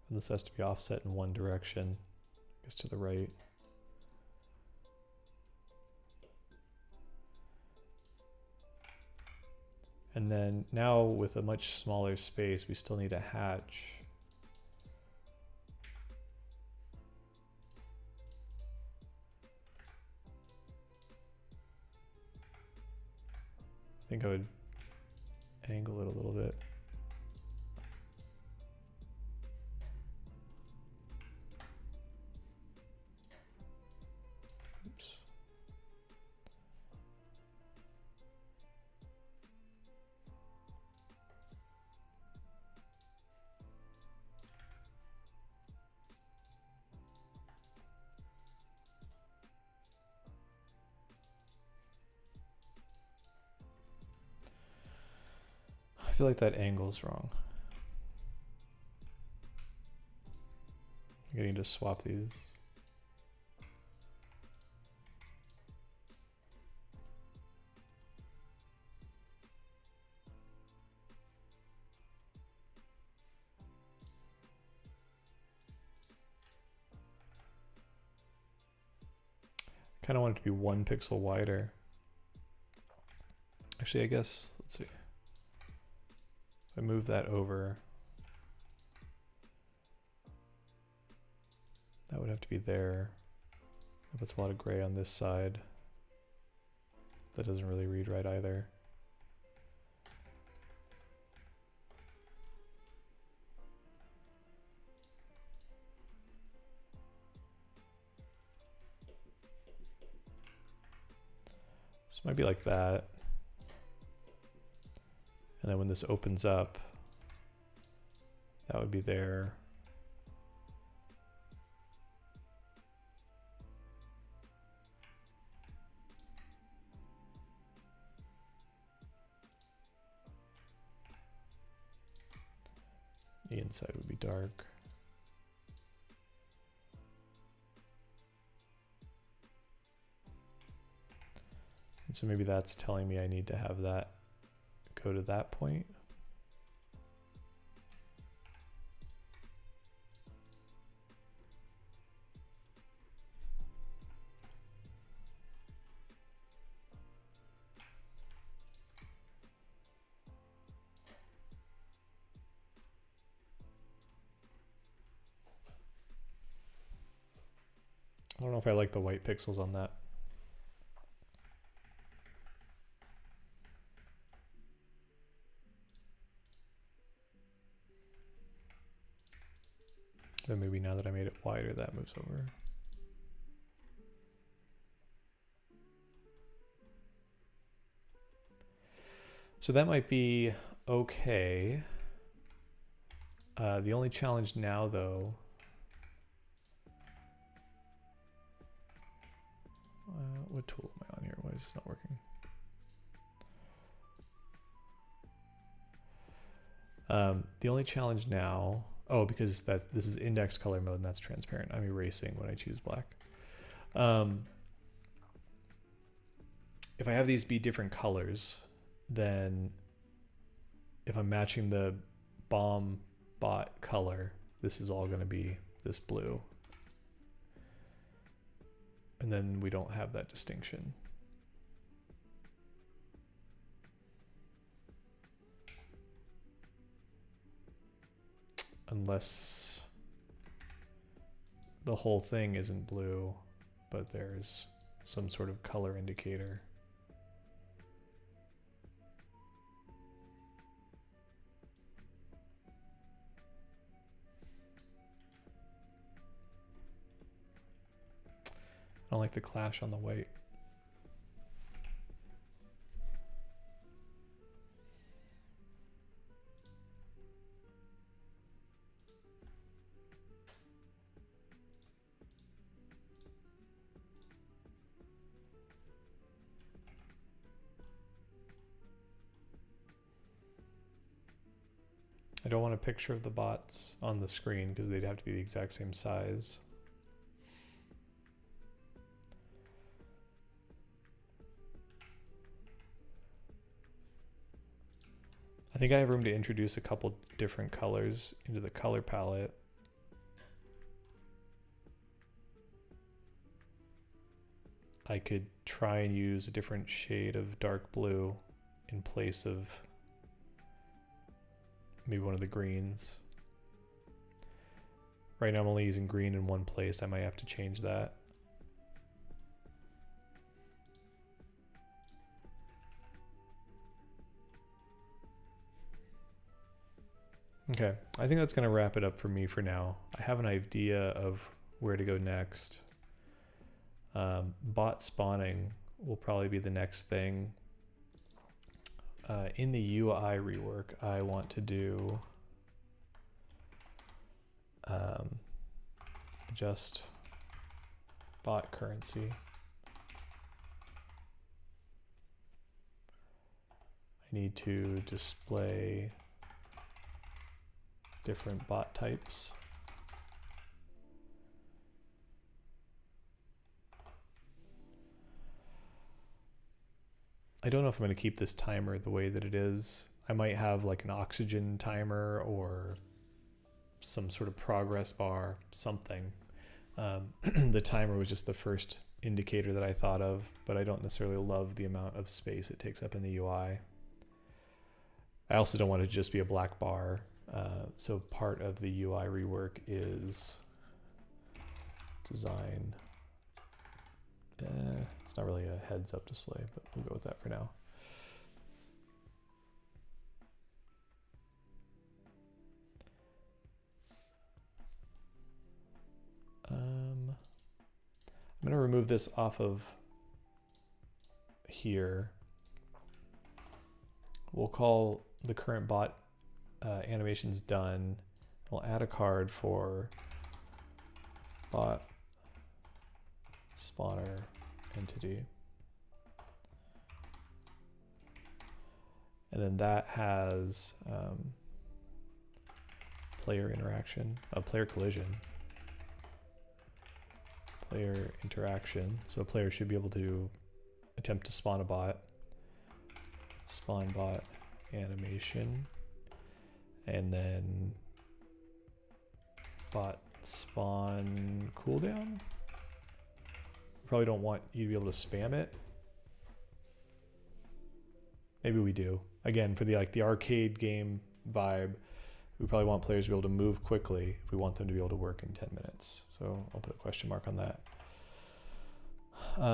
And this has to be offset in one direction, I guess to the right. And then now with a much smaller space, we still need a hatch. I think I would angle it a little bit. Oops. I feel like that angle's wrong. I need to swap these. I kind of want it to be 1 pixel wider. Actually, I guess, let's see. If I move that over, that would have to be there. That puts a lot of gray on this side. That doesn't really read right either. So it might be like that. And then when this opens up, that would be there. The inside would be dark. And so maybe that's telling me I need to have that go to that point. I don't know if I like the white pixels on that. Then maybe now that I made it wider, that moves over. So that might be okay. The only challenge now, though, what tool am I on here? Why is this not working? The only challenge now, oh, because this is index color mode and that's transparent. I'm erasing when I choose black. If I have these be different colors, then if I'm matching the bomb bot color, this is all going to be this blue. And then we don't have that distinction. Unless the whole thing isn't blue, but there's some sort of color indicator. I don't like the clash on the white. I don't want a picture of the bots on the screen because they'd have to be the exact same size. I think I have room to introduce a couple different colors into the color palette. I could try and use a different shade of dark blue in place of maybe one of the greens. Right now I'm only using green in one place. I might have to change that. Okay, I think that's going to wrap it up for me for now. I have an idea of where to go next. Bot spawning will probably be the next thing. In the UI rework, I want to do adjust bot currency. I need to display different bot types. I don't know if I'm going to keep this timer the way that it is. I might have like an oxygen timer or some sort of progress bar, something. The timer was just the first indicator that I thought of, but I don't necessarily love the amount of space it takes up in the UI. I also don't want it to just be a black bar. So part of the UI rework is design. It's not really a heads up display, but we'll go with that for now. I'm going to remove this off of here. We'll call the current bot animations done. We'll add a card for bot spawner entity. And then that has player interaction, player collision. Player interaction. So a player should be able to attempt to spawn a bot. Spawn bot animation. And then bot spawn cooldown. Probably don't want you to be able to spam it. Maybe we do. Again, for the arcade game vibe, we probably want players to be able to move quickly if we want them to be able to work in 10 minutes. So I'll put a question mark on that.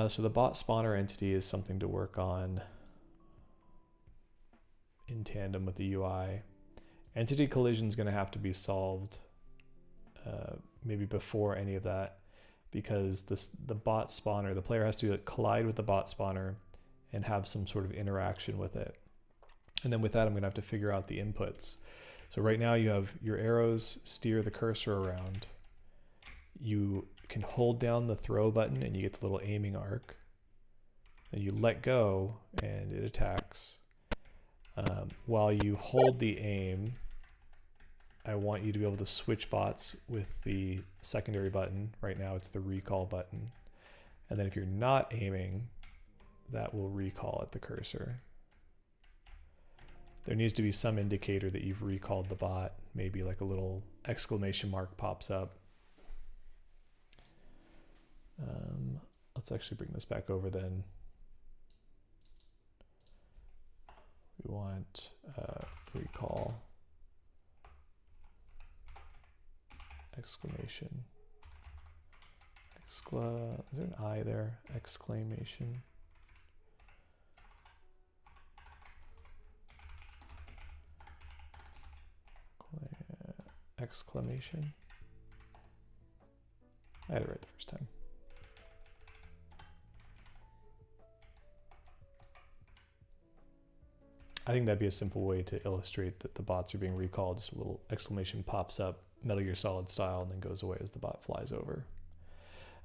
So the bot spawner entity is something to work on in tandem with the UI. Entity collision is going to have to be solved maybe before any of that, because the bot spawner, the player has to collide with the bot spawner and have some sort of interaction with it. And then with that, I'm going to have to figure out the inputs. So right now you have your arrows steer the cursor around. You can hold down the throw button and you get the little aiming arc. And you let go and it attacks. While you hold the aim, I want you to be able to switch bots with the secondary button. Right now it's the recall button. And then if you're not aiming, that will recall at the cursor. There needs to be some indicator that you've recalled the bot. Maybe like a little exclamation mark pops up. Let's actually bring this back over then. We want recall exclamation. Is there an I there? Exclamation. Exclamation. I had it right the first time. I think that'd be a simple way to illustrate that the bots are being recalled. Just a little exclamation pops up, Metal Gear Solid style, and then goes away as the bot flies over.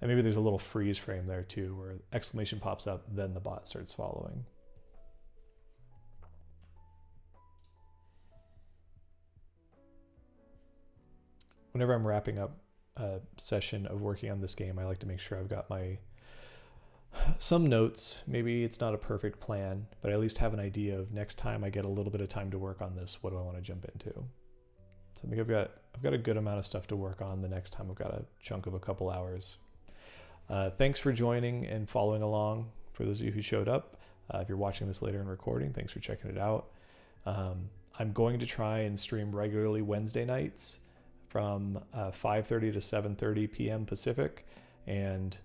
And maybe there's a little freeze frame there too, where exclamation pops up, then the bot starts following. Whenever I'm wrapping up a session of working on this game, I like to make sure I've got some notes. Maybe it's not a perfect plan, but I at least have an idea of next time I get a little bit of time to work on this, what do I want to jump into? So I think I've got a good amount of stuff to work on the next time. I've got a chunk of a couple hours. Thanks for joining and following along. For those of you who showed up, if you're watching this later in recording, thanks for checking it out. I'm going to try and stream regularly Wednesday nights from 5:30 to 7:30 p.m. Pacific, and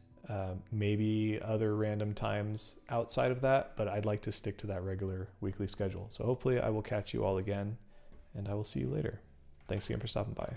maybe other random times outside of that, but I'd like to stick to that regular weekly schedule. So hopefully I will catch you all again, and I will see you later. Thanks again for stopping by.